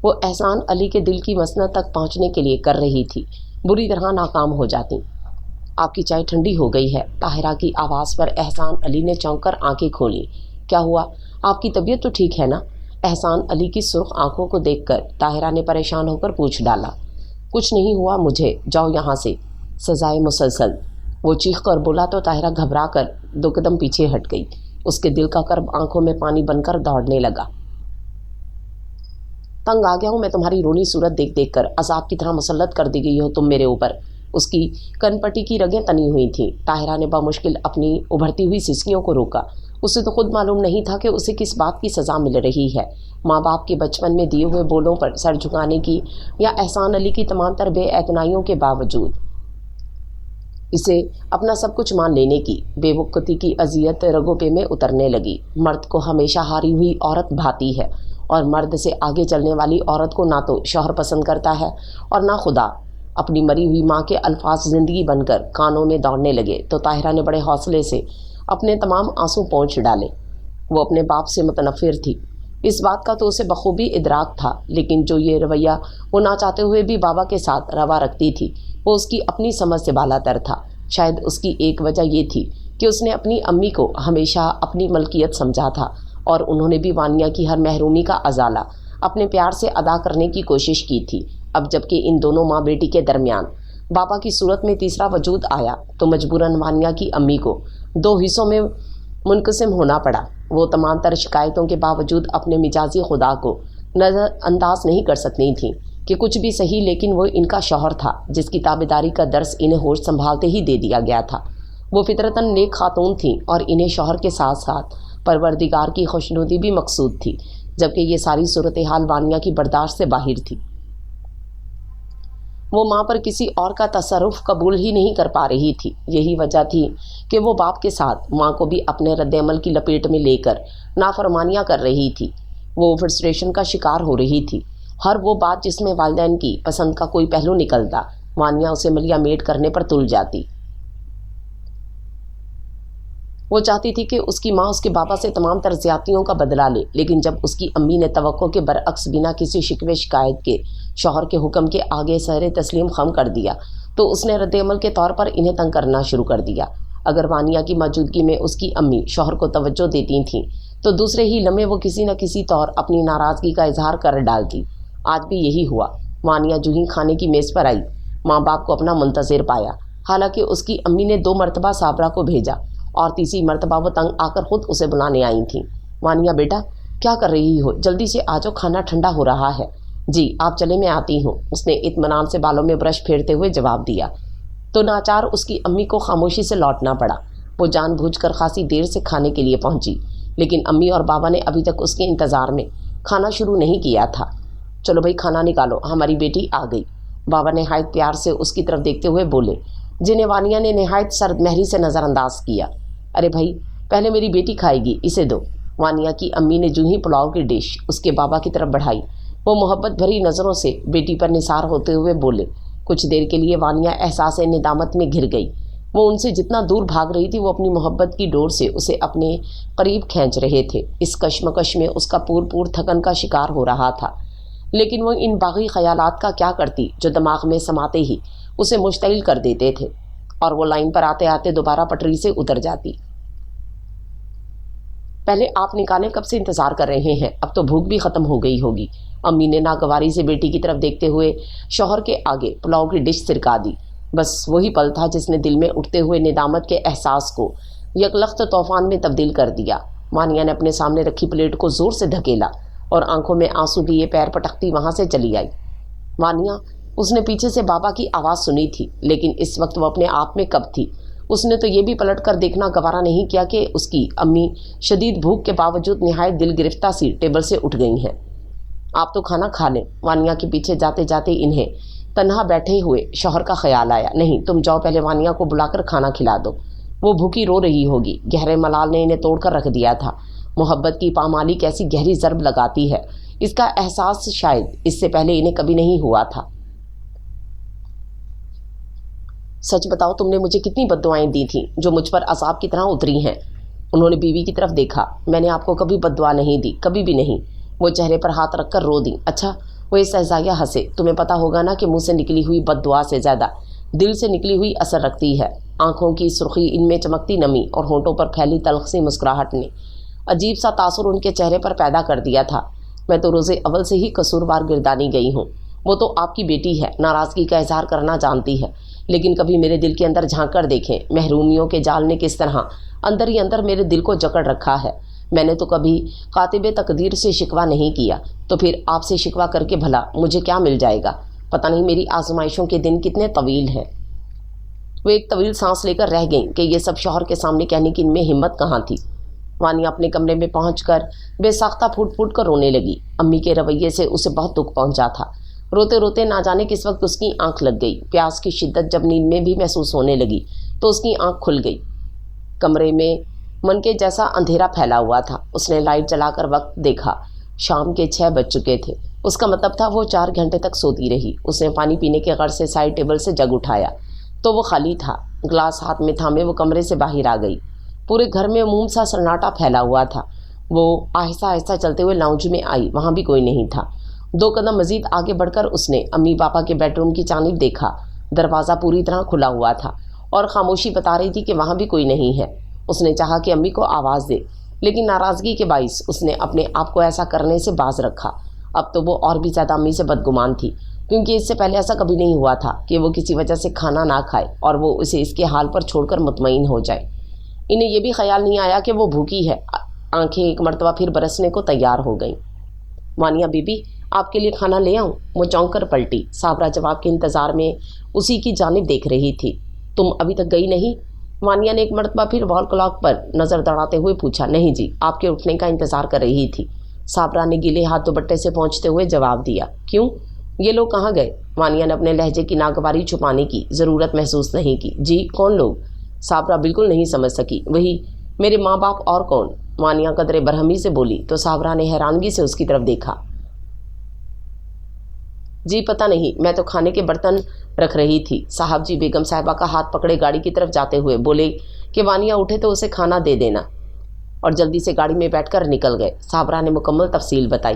वो एहसान अली के दिल की मसनद तक पहुंचने के लिए कर रही थी, बुरी तरह नाकाम हो जाती। आपकी चाय ठंडी हो गई है। ताहिरा की आवाज़ पर एहसान अली ने चौंक कर आंखें खोली। क्या हुआ, आपकी तबीयत तो ठीक है ना? एहसान अली की सुर्ख आंखों को देखकर ताहिरा ने परेशान होकर पूछ डाला। कुछ नहीं हुआ मुझे, जाओ यहाँ से, सजाए मुसलसल, वो चीख कर बोला तो ताहिरा घबरा कर 2 कदम पीछे हट गई। उसके दिल का कर्ब आंखों में पानी बनकर दौड़ने लगा। तंग आ गया हूँ मैं तुम्हारी रोनी सूरत देख देख कर, अजाब की तरह मुसल्लत कर दी गई हो तुम मेरे ऊपर। उसकी कनपटी की रगें तनी हुई थीं। ताहिरा ने बामुश्किल अपनी उभरती हुई सिसकियों को रोका। उसे तो खुद मालूम नहीं था कि उसे किस बात की सज़ा मिल रही है। माँ बाप के बचपन में दिए हुए बोलों पर सर झुकाने की या एहसान अली की तमाम तर बेएतनाइयों के बावजूद इसे अपना सब कुछ मान लेने की बेवकूफ़ी की अजियत रगोपे में उतरने लगी। मर्द को हमेशा हारी हुई औरत भाती है, और मर्द से आगे चलने वाली औरत को ना तो शौहर पसंद करता है और ना खुदा। अपनी मरी हुई माँ के अल्फाज ज़िंदगी बनकर कानों में दौड़ने लगे तो ताहिरा ने बड़े हौसले से अपने तमाम आंसू पोंछ डाले। वो अपने बाप से मुतनफ़िर थी, इस बात का तो उसे बखूबी इदराक था, लेकिन जो ये रवैया वो ना चाहते हुए भी बाबा के साथ रवा रखती थी, वो उसकी अपनी समझ से बालातर था। शायद उसकी एक वजह ये थी कि उसने अपनी अम्मी को हमेशा अपनी मलकियत समझा था, और उन्होंने भी वानिया की हर महरूमी का अजाला अपने प्यार से अदा करने की कोशिश की थी। अब जबकि इन दोनों माँ बेटी के दरमियान बाबा की सूरत में तीसरा वजूद आया, तो मजबूरन वानिया की अम्मी को 2 हिस्सों में मुनक़सिम होना पड़ा। वो तमाम तर शिकायतों के बावजूद अपने मिजाजी खुदा को नज़रअंदाज नहीं कर सकती थी कि कुछ भी सही, लेकिन वो इनका शौहर था जिसकी ताबेदारी का दर्स इन्हें होश संभालते ही दे दिया गया था। वो फितरतन नेक खातून थी और इन्हें शौहर के साथ साथ परवरदिगार की खुशनुदी भी मकसूद थी, जबकि ये सारी सूरत हाल वानिया की बर्दाश्त से बाहर थी। वो माँ पर किसी और का तसर्रुफ़ कबूल ही नहीं कर पा रही थी। यही वजह थी कि वो बाप के साथ माँ को भी अपने रद्द-ए-अमल की लपेट में लेकर नाफरमानियाँ कर रही थी। वो फ्रस्ट्रेशन का शिकार हो रही थी। हर वो बात जिसमें वालिदैन की पसंद का कोई पहलू निकलता, वानिया उसे मलिया मेट करने पर तुल जाती। वो चाहती थी कि उसकी माँ उसके बाबा से तमाम तर ज़्यादतियों का बदला ले, लेकिन जब उसकी अम्मी ने तवक्को के बरअक्स बिना किसी शिकवे शिकायत के शौहर के हुक्म के आगे सर तस्लीम खम कर दिया, तो उसने रद्द-ए-अमल के तौर पर इन्हें तंग करना शुरू कर दिया। अगर वानिया की मौजूदगी में उसकी अम्मी शौहर को तवज्जो देती थीं तो दूसरे ही लम्हे वो किसी न किसी तौर अपनी नाराज़गी का इजहार कर डालती। आज भी यही हुआ। वानिया जो ही खाने की मेज़ पर आई, माँ बाप को अपना मुंतज़िर पाया। हालांकि उसकी अम्मी ने 2 मरतबा साबरा को भेजा और तीसरी मरतबा वो तंग आकर खुद उसे बुलाने आई थी। वानिया बेटा क्या कर रही हो, जल्दी से आ जाओ, खाना ठंडा हो रहा है। जी आप चले, मैं आती हूँ, उसने इत्मीनान से बालों में ब्रश फेरते हुए जवाब दिया। तो नाचार उसकी अम्मी को खामोशी से लौटना पड़ा। वो जानबूझकर खासी देर से खाने के लिए पहुंची, लेकिन अम्मी और बाबा ने अभी तक उसके इंतज़ार में खाना शुरू नहीं किया था। चलो भाई खाना निकालो, हमारी बेटी आ गई, बाबा नहायत प्यार से उसकी तरफ देखते हुए बोले, जिन्हें वानिया ने नहायत सरदमहरी से नज़रअंदाज किया। अरे भाई पहले मेरी बेटी खाएगी, इसे दो। वानिया की अम्मी ने जूं ही पुलाव की डिश उसके बाबा की तरफ बढ़ाई, वो मोहब्बत भरी नज़रों से बेटी पर निसार होते हुए बोले। कुछ देर के लिए वानिया एहसास निदामत में घिर गई। वो उनसे जितना दूर भाग रही थी, वो अपनी मोहब्बत की डोर से उसे अपने करीब खींच रहे थे। इस कश्मकश में उसका पूर थकन का शिकार हो रहा था, लेकिन वो इन बागी ख्यालात का क्या करती जो दिमाग में समाते ही उसे मुश्तइल कर देते थे, और वो लाइन पर आते आते दोबारा पटरी से उतर जाती। पहले आप निकालें, कब से इंतज़ार कर रहे हैं, अब तो भूख भी ख़त्म हो गई होगी। अम्मी ने नागवारी से बेटी की तरफ देखते हुए शौहर के आगे पुलाव की डिश सिरका दी। बस वही पल था जिसने दिल में उठते हुए निदामत के एहसास को यकलख्त तूफान में तब्दील कर दिया। वानिया ने अपने सामने रखी प्लेट को ज़ोर से धकेला और आंखों में आंसू लिए पैर पटकती वहाँ से चली आई। वानिया, उसने पीछे से बाबा की आवाज़ सुनी थी, लेकिन इस वक्त वो अपने आप में कब थी। उसने तो ये भी पलट कर देखना गवारा नहीं किया कि उसकी अम्मी शदीद भूख के बावजूद निहायत दिल गिरफ्ता सी टेबल से उठ गई हैं। आप तो खाना खा लें। वानिया के पीछे जाते जाते इन्हें तन्हा बैठे हुए शौहर का ख्याल आया। नहीं, तुम जाओ, पहले वानिया को बुलाकर खाना खिला दो, वो भूखी रो रही होगी। गहरे मलाल ने इन्हें तोड़कर रख दिया था। मोहब्बत की पामाली कैसी गहरी ज़रब लगाती है, इसका एहसास शायद इससे पहले इन्हें कभी नहीं हुआ था। सच बताओ, तुमने मुझे कितनी बद्दुआएं दी थीं जो मुझ पर अज़ाब की तरह उतरी हैं। उन्होंने बीवी की तरफ देखा। मैंने आपको कभी बद्दुआ नहीं दी, कभी भी नहीं। वो चेहरे पर हाथ रखकर रो दी। अच्छा, वो इस सहजाया हंसे। तुम्हें पता होगा ना कि मुंह से निकली हुई बद्दुआ से ज़्यादा दिल से निकली हुई असर रखती है। आंखों की सुर्खी, इनमें चमकती नमी और होंठों पर फैली तल्ख सी मुस्कुराहट ने अजीब सा तासुर उनके चेहरे पर पैदा कर दिया था। मैं तो रोज़े अव्वल से ही कसूरवार गिरदानी गई हूँ। वो तो आपकी बेटी है, नाराज़गी का इजहार करना जानती है, लेकिन कभी मेरे दिल के अंदर झांक कर देखें, महरूमियों के जाल ने किस तरह अंदर ही अंदर मेरे दिल को जकड़ रखा है। मैंने तो कभी कातिबे तकदीर से शिकवा नहीं किया, तो फिर आपसे शिकवा करके भला मुझे क्या मिल जाएगा। पता नहीं मेरी आजमाइशों के दिन कितने तवील हैं। वो एक तवील सांस लेकर रह गईं कि ये सब शौहर के सामने कहने की इनमें हिम्मत कहाँ थी। वानिया अपने कमरे में पहुंचकर बेसाख्ता फूट फूट कर रोने लगी। अम्मी के रवैये से उसे बहुत दुख पहुंचा था। रोते रोते ना जाने किस वक्त उसकी आंख लग गई। प्यास की शिद्दत जब नींद में भी महसूस होने लगी तो उसकी आंख खुल गई। कमरे में मन के जैसा अंधेरा फैला हुआ था। उसने लाइट जलाकर वक्त देखा। शाम के 6 बज चुके थे। उसका मतलब था वो 4 घंटे तक सोती रही। उसने पानी पीने के गर्ज से साइड टेबल से जग उठाया तो वो खाली था। ग्लास हाथ में थामे वो कमरे से बाहर आ गई। पूरे घर में मुंह सा सन्नाटा फैला हुआ था। वो आहिस्ता आहिस्ता चलते हुए लाउंज में आई। वहाँ भी कोई नहीं था। 2 कदम मजीद आगे बढ़कर उसने अम्मी पापा के बेडरूम की जानिब देखा। दरवाज़ा पूरी तरह खुला हुआ था और खामोशी बता रही थी कि वहाँ भी कोई नहीं है। उसने चाहा कि अम्मी को आवाज़ दे, लेकिन नाराज़गी के बाइस उसने अपने आप को ऐसा करने से बाज रखा। अब तो वो और भी ज़्यादा अम्मी से बदगुमान थी, क्योंकि इससे पहले ऐसा कभी नहीं हुआ था कि वो किसी वजह से खाना ना खाए और वो उसे इसके हाल पर छोड़कर मुतमईन हो जाए। इन्हें यह भी ख्याल नहीं आया कि वो भूखी है। आंखें एक मरतबा फिर बरसने को तैयार हो गईं। वानिया बीबी, आपके लिए खाना ले आऊं? वो चौंक कर पलटी। साबरा जवाब के इंतज़ार में उसी की जानिब देख रही थी। तुम अभी तक गई नहीं? वानिया ने एक मरतबा फिर वॉल क्लॉक पर नज़र दौड़ाते हुए पूछा। नहीं जी, आपके उठने का इंतज़ार कर रही थी। साबरा ने गीले हाथ दुपट्टे से पहुँचते हुए जवाब दिया। क्यों, ये लोग कहाँ गए? वानिया ने अपने लहजे की नागवारी छुपाने की ज़रूरत महसूस नहीं की। जी, कौन लोग? साबरा बिल्कुल नहीं समझ सकी। वही मेरे माँ बाप, और कौन? वानिया कदरे बरहमी से बोली तो साबरा ने हैरानगी से उसकी तरफ देखा। जी पता नहीं, मैं तो खाने के बर्तन रख रही थी। साहब जी बेगम साहिबा का हाथ पकड़े गाड़ी की तरफ जाते हुए बोले कि वानिया उठे तो उसे खाना दे देना, और जल्दी से गाड़ी में बैठकर निकल गए। साबरा ने मुकम्मल तफसील बताई।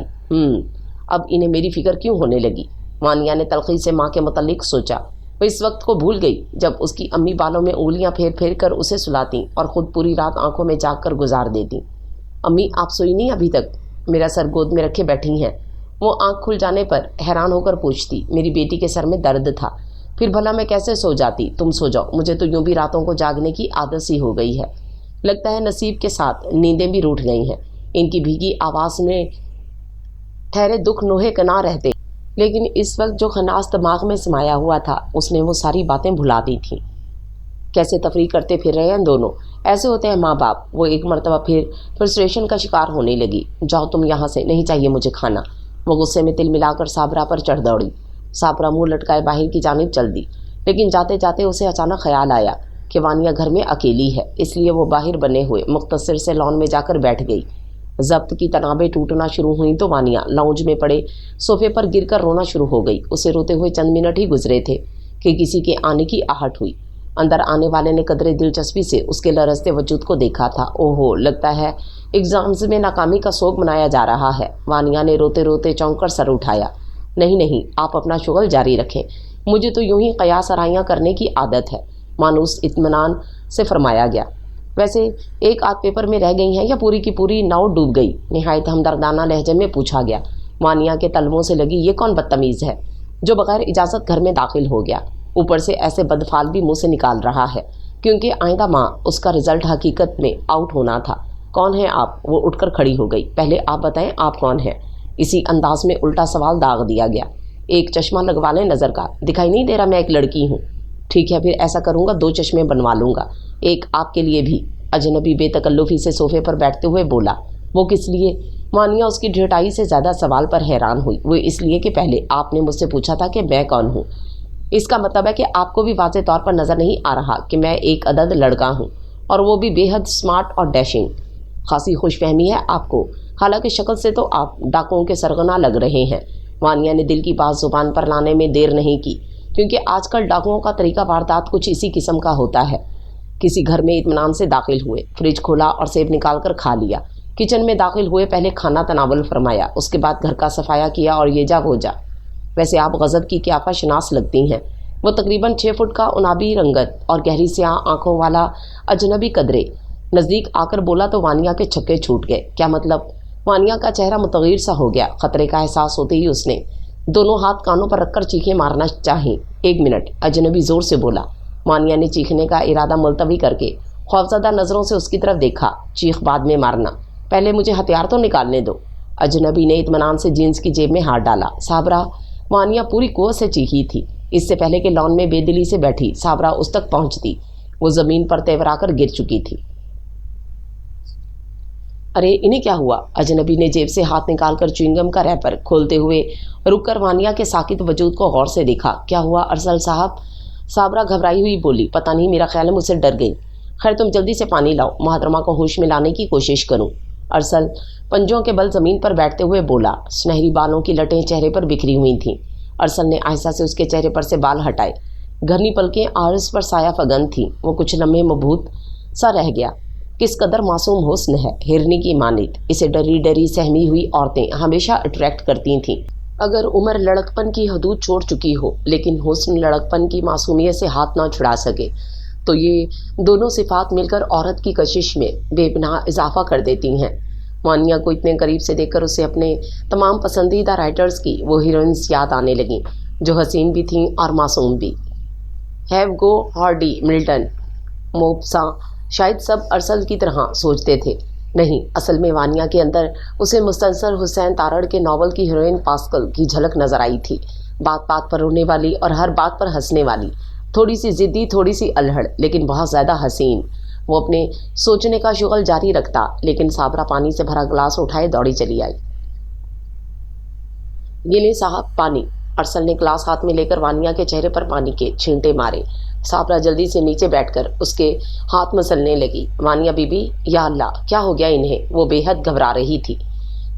अब इन्हें मेरी फ़िक्र क्यों होने लगी? वानिया ने तलखी से माँ के मुतल्लिक सोचा। وہ اس وقت کو بھول گئی جب اس کی امی بالوں میں انگلیاں پھیر پھیر کر اسے سلاتی اور خود پوری رات آنکھوں میں جاگ کر گزار دیتی۔ امی آپ سوئی نہیں ابھی تک؟ میرا سر گود میں رکھے بیٹھی ہیں۔ وہ آنکھ کھل جانے پر حیران ہو کر پوچھتی۔ میری بیٹی کے سر میں درد تھا۔ پھر بھلا میں کیسے سو جاتی؟ تم سو جاؤ، مجھے تو یوں بھی راتوں کو جاگنے کی عادت سی ہو گئی ہے۔ لگتا ہے نصیب کے ساتھ نیندیں بھی روٹھ گئی ہیں۔ ان کی بھیگی آواز میں ٹھہرے دکھ نوحے کنا رہتے، لیکن اس وقت جو خناس دماغ میں سمایا ہوا تھا اس نے وہ ساری باتیں بھلا دی تھیں۔ کیسے تفریح کرتے پھر رہے ہیں دونوں، ایسے ہوتے ہیں ماں باپ۔ وہ ایک مرتبہ پھر فرسٹریشن کا شکار ہونے لگی۔ جاؤ تم یہاں سے، نہیں چاہیے مجھے کھانا۔ وہ غصے میں تل ملا کر صابرہ پر چڑھ دوڑی۔ صابرہ منہ لٹکائے باہر کی جانب چل دی، لیکن جاتے جاتے اسے اچانک خیال آیا کہ وانیہ گھر میں اکیلی ہے، اس لیے وہ باہر بنے ہوئے مختصر سے لان میں جا کر بیٹھ گئی۔ ضبط کی تنابیں ٹوٹنا شروع ہوئیں تو وانیہ لاؤنج میں پڑے صوفے پر گر کر رونا شروع ہو گئی۔ اسے روتے ہوئے چند منٹ ہی گزرے تھے کہ کسی کے آنے کی آہٹ ہوئی۔ اندر آنے والے نے قدرے دلچسپی سے اس کے لرزتے وجود کو دیکھا تھا۔ اوہو، لگتا ہے ایگزامز میں ناکامی کا سوگ منایا جا رہا ہے۔ وانیہ نے روتے روتے چونک کر سر اٹھایا۔ نہیں نہیں، آپ اپنا شغل جاری رکھیں، مجھے تو یوں ہی قیاس آرائیاں کرنے کی عادت ہے، مانوس اطمینان سے فرمایا گیا۔ ویسے ایک آدھ پیپر میں رہ گئی ہیں یا پوری کی پوری ناؤ ڈوب گئی؟ نہایت ہمدردانہ لہجے میں پوچھا گیا۔ وانیہ کے تلووں سے لگی یہ کون بدتمیز ہے جو بغیر اجازت گھر میں داخل ہو گیا، اوپر سے ایسے بدفعل بھی منہ سے نکال رہا ہے، کیونکہ آئندہ ماہ اس کا رزلٹ حقیقت میں آؤٹ ہونا تھا۔ کون ہیں آپ؟ وہ اٹھ کر کھڑی ہو گئی۔ پہلے آپ بتائیں آپ کون ہیں؟ اسی انداز میں الٹا سوال داغ دیا گیا۔ ایک چشمہ لگوا لیں نظر کا، دکھائی نہیں دے رہا میں ایک لڑکی ہوں؟ ٹھیک ہے پھر ایسا کروں گا، 2 چشمے بنوا لوں گا، ایک آپ کے لیے بھی۔ اجنبی بے تکلفی سے صوفے پر بیٹھتے ہوئے بولا۔ وہ کس لیے؟ وانیہ اس کی ڈھٹائی سے زیادہ سوال پر حیران ہوئی۔ وہ اس لیے کہ پہلے آپ نے مجھ سے پوچھا تھا کہ میں کون ہوں۔ اس کا مطلب ہے کہ آپ کو بھی واضح طور پر نظر نہیں آ رہا کہ میں ایک عدد لڑکا ہوں، اور وہ بھی بے حد سمارٹ اور ڈیشنگ۔ خاصی خوش فہمی ہے آپ کو، حالانکہ شکل سے تو آپ ڈاکوؤں کے سرغنہ لگ رہے ہیں۔ وانیہ نے دل کی بات زبان پر لانے میں دیر نہیں کی، کیونکہ آج کل ڈاکوؤں کا طریقہ واردات کچھ اسی قسم کا ہوتا ہے۔ کسی گھر میں اطمینان سے داخل ہوئے، فریج کھولا اور سیب نکال کر کھا لیا، کچن میں داخل ہوئے پہلے کھانا تناول فرمایا، اس کے بعد گھر کا صفایا کیا اور یہ جا وہ جا۔ ویسے آپ غضب کی قیافہ شناس لگتی ہیں۔ وہ تقریباً 6 فٹ کا انابی رنگت اور گہری سیاہ آنکھوں والا اجنبی قدرے نزدیک آ کر بولا تو وانیہ کے چھکے چھوٹ گئے۔ کیا مطلب؟ وانیہ کا چہرہ متغیر سا ہو گیا۔ خطرے کا احساس ہوتے ہی اس نے دونوں ہاتھ کانوں پر رکھ کر چیخیں مارنا چاہیں۔ 1 منٹ، اجنبی زور سے بولا۔ وانیہ نے چیخنے کا ارادہ ملتوی کر کے خوفزدہ نظروں سے اس کی طرف دیکھا۔ چیخ بعد میں مارنا، پہلے مجھے ہتھیار تو نکالنے دو۔ اجنبی نے اطمینان سے جینس کی جیب میں ہاتھ ڈالا۔ صابرہ! وانیہ پوری قوت سے چیخی تھی۔ اس سے پہلے کہ لان میں بے دلی سے بیٹھی صابرہ اس تک پہنچتی، وہ زمین پر تیورا کر گر چکی تھی۔ ارے انہیں کیا ہوا؟ اجنبی نے جیب سے ہاتھ نکال کر چوئنگم کا ریپر کھولتے ہوئے رک کر وانیہ کے ساکت وجود کو غور سے دیکھا۔ کیا ہوا ارسل صاحب؟ صابرہ گھبرائی ہوئی بولی۔ پتہ نہیں، میرا خیال ہے مجھ سے ڈر گئی۔ خیر تم جلدی سے پانی لاؤ، محترمہ کو ہوش میں لانے کی کوشش کروں۔ ارسل پنجوں کے بل زمین پر بیٹھتے ہوئے بولا۔ سنہری بالوں کی لٹیں چہرے پر بکھری ہوئی تھیں۔ ارسل نے آہستہ سے اس کے چہرے پر سے بال ہٹائے۔ گھنی پلکیں عارض پر سایہ فگن تھیں۔ وہ کچھ لمحے مبہوت سا رہ گیا۔ کس قدر معصوم حسن ہے، ہرنی کی مانند۔ اسے ڈری ڈری سہمی ہوئی عورتیں ہمیشہ اٹریکٹ کرتی تھیں۔ اگر عمر لڑکپن کی حدود چھوڑ چکی ہو لیکن حسن لڑکپن کی معصومیت سے ہاتھ نہ چھڑا سکے تو یہ دونوں صفات مل کر عورت کی کشش میں بے پناہ اضافہ کر دیتی ہیں۔ وانیہ کو اتنے قریب سے دیکھ کر اسے اپنے تمام پسندیدہ رائٹرز کی وہ ہیروئنز یاد آنے لگیں جو حسین بھی تھیں اور معصوم بھی۔ ہیوگو ہارڈی، ملٹن، موپساں، شاید سب ارسل کی طرح سوچتے تھے۔ نہیں، اصل میں وانیہ کے اندر اسے مستنصر حسین تارڑ کے ناول کی ہیروئن پاسکل کی جھلک نظر آئی تھی۔ بات بات پر رونے والی اور ہر بات پر ہنسنے والی، تھوڑی سی ضدی، تھوڑی سی الہڑ، لیکن بہت زیادہ حسین۔ وہ اپنے سوچنے کا شغل جاری رکھتا، لیکن صابرہ پانی سے بھرا گلاس اٹھائے دوڑی چلی آئی۔ یہ لیں صاحب پانی۔ ارسل نے گلاس ہاتھ میں لے کر وانیہ کے چہرے پر پانی کے چھینٹے مارے۔ صابرہ جلدی سے نیچے بیٹھ کر اس کے ہاتھ مسلنے لگی۔ وانیہ بی بی، یا اللہ کیا ہو گیا انہیں؟ وہ بے حد گھبرا رہی تھی۔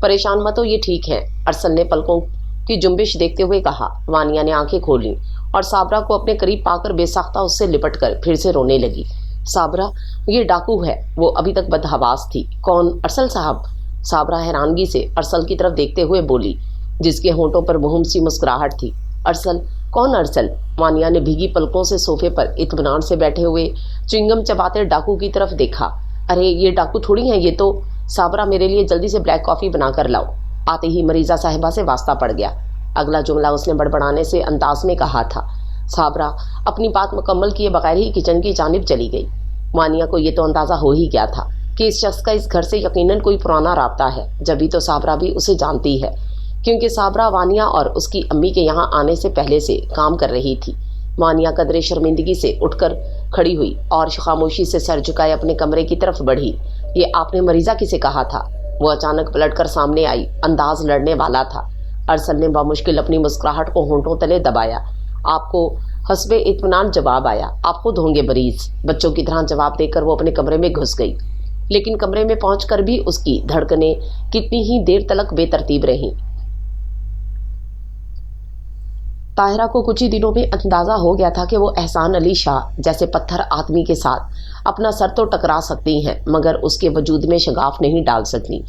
پریشان مت ہو، یہ ٹھیک ہیں، ارسل نے پلکوں کی جنبش دیکھتے ہوئے کہا۔ وانیہ نے آنکھیں کھولیں اور صابرہ کو اپنے قریب پا کر بے ساختہ اس سے لپٹ کر پھر سے رونے لگی۔ صابرہ، یہ ڈاکو ہے۔ وہ ابھی تک بدحواس تھی۔ کون؟ ارسل صاحب؟ صابرہ حیرانگی سے ارسل کی طرف دیکھتے ہوئے بولی، جس کے ہونٹوں پر مہم سی مسکراہٹ تھی۔ ارسل، कौन अरसल? वानिया ने भीगी पलकों से सोफे पर इत्मीनान से बैठे हुए च्युइंगम चबाते डाकू की तरफ देखा। अरे ये डाकू थोड़ी हैं, ये तो। साबरा, मेरे लिए जल्दी से ब्लैक कॉफ़ी बना कर लाओ। आते ही मरीजा साहिबा से वास्ता पड़ गया। अगला जुमला उसने बड़बड़ाने से अंदाज में कहा था। साबरा अपनी बात मुकम्मल किए बगैर ही किचन की जानिब चली गई। वानिया को ये तो अंदाज़ा हो ही गया था कि इस शख्स का इस घर से यकीनन कोई पुराना राब्ता है, जभी तो साबरा भी उसे जानती है, क्योंकि साबरा वानिया और उसकी अम्मी के यहाँ आने से पहले से काम कर रही थी। वानिया कदरे शर्मिंदगी से उठकर खड़ी हुई और खामोशी से सर झुकाए अपने कमरे की तरफ बढ़ी। ये आपने मरीज़ा किसे कहा था? वो अचानक पलटकर सामने आई, अंदाज लड़ने वाला था। अरसल ने बामुश्किल अपनी मुस्कुराहट को होंठों तले दबाया। आपको हस्बे इत्मीनान जवाब आया, आप खुद होंगे मरीज। बच्चों की तरह जवाब देकर वो अपने कमरे में घुस गई, लेकिन कमरे में पहुंचकर भी उसकी धड़कनें कितनी ही देर तक बेतरतीब रहीं। ताहिरा को कुछ ही दिनों में अंदाज़ा हो गया था कि वो एहसान अली शाह जैसे पत्थर आदमी के साथ अपना सर तो टकरा सकती हैं, मगर उसके वजूद में शगाफ नहीं डाल सकती।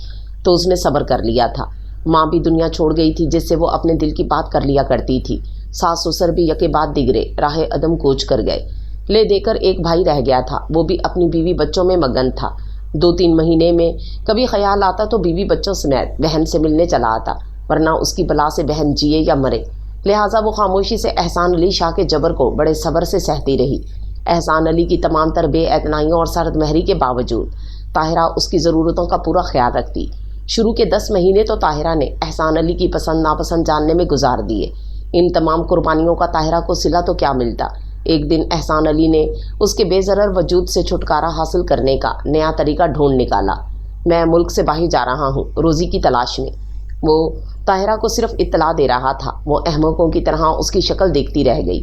तो उसने सब्र कर लिया था। माँ भी दुनिया छोड़ गई थी, जिससे वो अपने दिल की बात कर लिया करती थी। सास ससुर भी यके बाद दिगरे राह अदम कूच कर गए। ले देकर एक भाई रह गया था, वो भी अपनी बीवी बच्चों में मगन था। 2-3 महीने में कभी ख्याल आता तो बीवी बच्चों समेत बहन से मिलने चला आता, वरना उसकी बला से बहन जिए या मरे। लिहाजा वो खामोशी से एहसान अली शाह के जबर को बड़े सब्र से सहती रही। एहसान अली की तमाम तर बेएतनाइयों और सरद महरी के बावजूद ताहिरा उसकी ज़रूरतों का पूरा ख्याल रखती। शुरू के 10 महीने तो ताहिरा ने एहसान अली की पसंद नापसंद जानने में गुजार दिए। इन तमाम कुर्बानियों का ताहिरा को सिला तो क्या मिलता। एक दिन एहसान अली ने उसके बेज़रर वजूद से छुटकारा हासिल करने का नया तरीका ढूंढ निकाला। मैं मुल्क से बाहर जा रहा हूँ, रोज़ी की तलाश में। वो ताहिरा को सिर्फ इत्तला दे रहा था। वो अहमकों की तरह उसकी शक्ल देखती रह गई।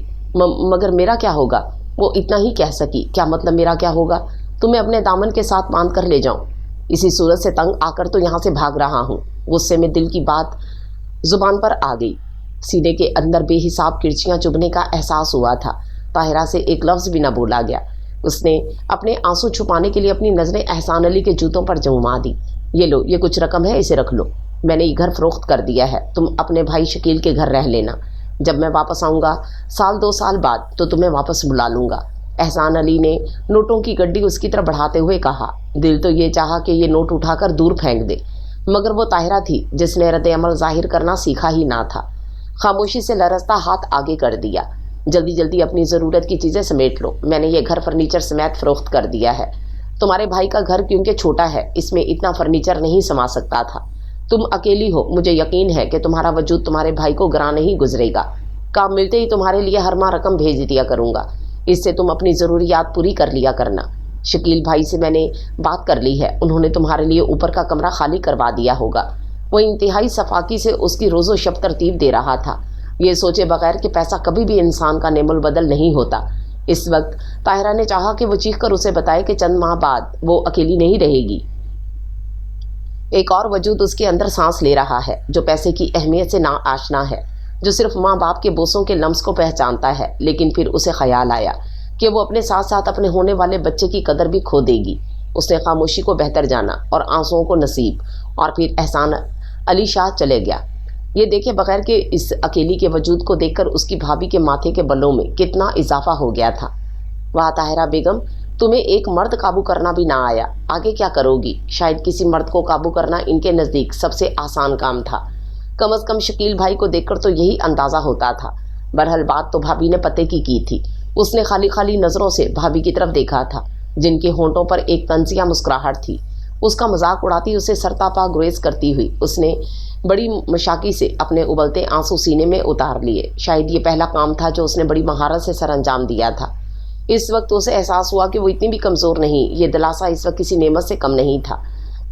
मगर मेरा क्या होगा? वो इतना ही कह सकी। क्या मतलब मेरा क्या होगा? तुम्हें अपने दामन के साथ बांध कर ले जाऊं? इसी सूरत से तंग आकर तो यहाँ से भाग रहा हूँ। गुस्से में दिल की बात जुबान पर आ गई। सीने के अंदर बेहिसाब किरचियाँ चुभने का एहसास हुआ था। ताहिरा से एक लफ्ज़ भी न बोला गया। उसने अपने आंसू छुपाने के लिए अपनी नज़रें एहसान अली के जूतों पर जमा दी। ये लो, ये कुछ रकम है, इसे रख लो। मैंने ये घर फ़रोख्त कर दिया है, तुम अपने भाई शकील के घर रह लेना। जब मैं वापस आऊँगा 1-2 साल बाद तो तुम्हें वापस बुला लूँगा। एहसान अली ने नोटों की गड्डी उसकी तरफ बढ़ाते हुए कहा। दिल तो ये चाहा कि ये नोट उठाकर दूर फेंक दे, मगर वो ताहिरा थी जिसने रद्द अमल जाहिर करना सीखा ही ना था। खामोशी से लरसता हाथ आगे कर दिया। जल्दी जल्दी अपनी ज़रूरत की चीज़ें समेट लो। मैंने ये घर फर्नीचर समेत फ़रोख्त कर दिया है। तुम्हारे भाई का घर क्योंकि छोटा है, इसमें इतना फर्नीचर नहीं समा सकता था। तुम अकेली हो, मुझे यकीन है कि तुम्हारा वजूद तुम्हारे भाई को ग्रां नहीं गुजरेगा। काम मिलते ही तुम्हारे लिए हर माह रकम भेज दिया करूँगा, इससे तुम अपनी ज़रूरियात पूरी कर लिया करना। शकील भाई से मैंने बात कर ली है, उन्होंने तुम्हारे लिए ऊपर का कमरा खाली करवा दिया होगा। वो इंतहाई सफाकी से उसकी रोज़ो शब तरतीब दे रहा था, ये सोचे बगैर कि पैसा कभी भी इंसान का नेमुल बदल नहीं होता। इस वक्त ताहिरा ने चाहा कि वो चीख कर उसे बताए कि चंद माह बाद वो अकेली नहीं रहेगी। एक और वजूद उसके अंदर सांस ले रहा है, जो पैसे की अहमियत से ना आशना है, जो सिर्फ माँ बाप के बोसों के लम्स को पहचानता है। लेकिन फिर उसे ख्याल आया कि वो अपने साथ साथ अपने होने वाले बच्चे की कदर भी खो देगी। उसने खामोशी को बेहतर जाना और आंसुओं को नसीब, और फिर एहसान अली शाह चले गया। ये देखे बगैर कि इस अकेली के वजूद को देखकर उसकी भाभी के माथे के बलों में कितना इजाफा हो गया था। वाह ताहिरा बेगम, तुम्हें एक मर्द काबू करना भी ना आया, आगे क्या करोगी? शायद किसी मर्द को काबू करना इनके नज़दीक सबसे आसान काम था। कम अज़ कम शकील भाई को देखकर तो यही अंदाज़ा होता था। बहरहाल बात तो भाभी ने पते की थी। उसने खाली खाली नज़रों से भाभी की तरफ देखा था, जिनके होंठों पर एक तंजिया मुस्कुराहट थी। उसका मजाक उड़ाती, उसे सरतापा गुरेज करती हुई उसने बड़ी मशाकी से अपने उबलते आंसू सीने में उतार लिए। शायद ये पहला काम था जो उसने बड़ी महारत से सर अंजाम दिया था। इस वक्त उसे एहसास हुआ कि वो इतनी भी कमज़ोर नहीं। ये दिलासा इस वक्त किसी नेमत से कम नहीं था।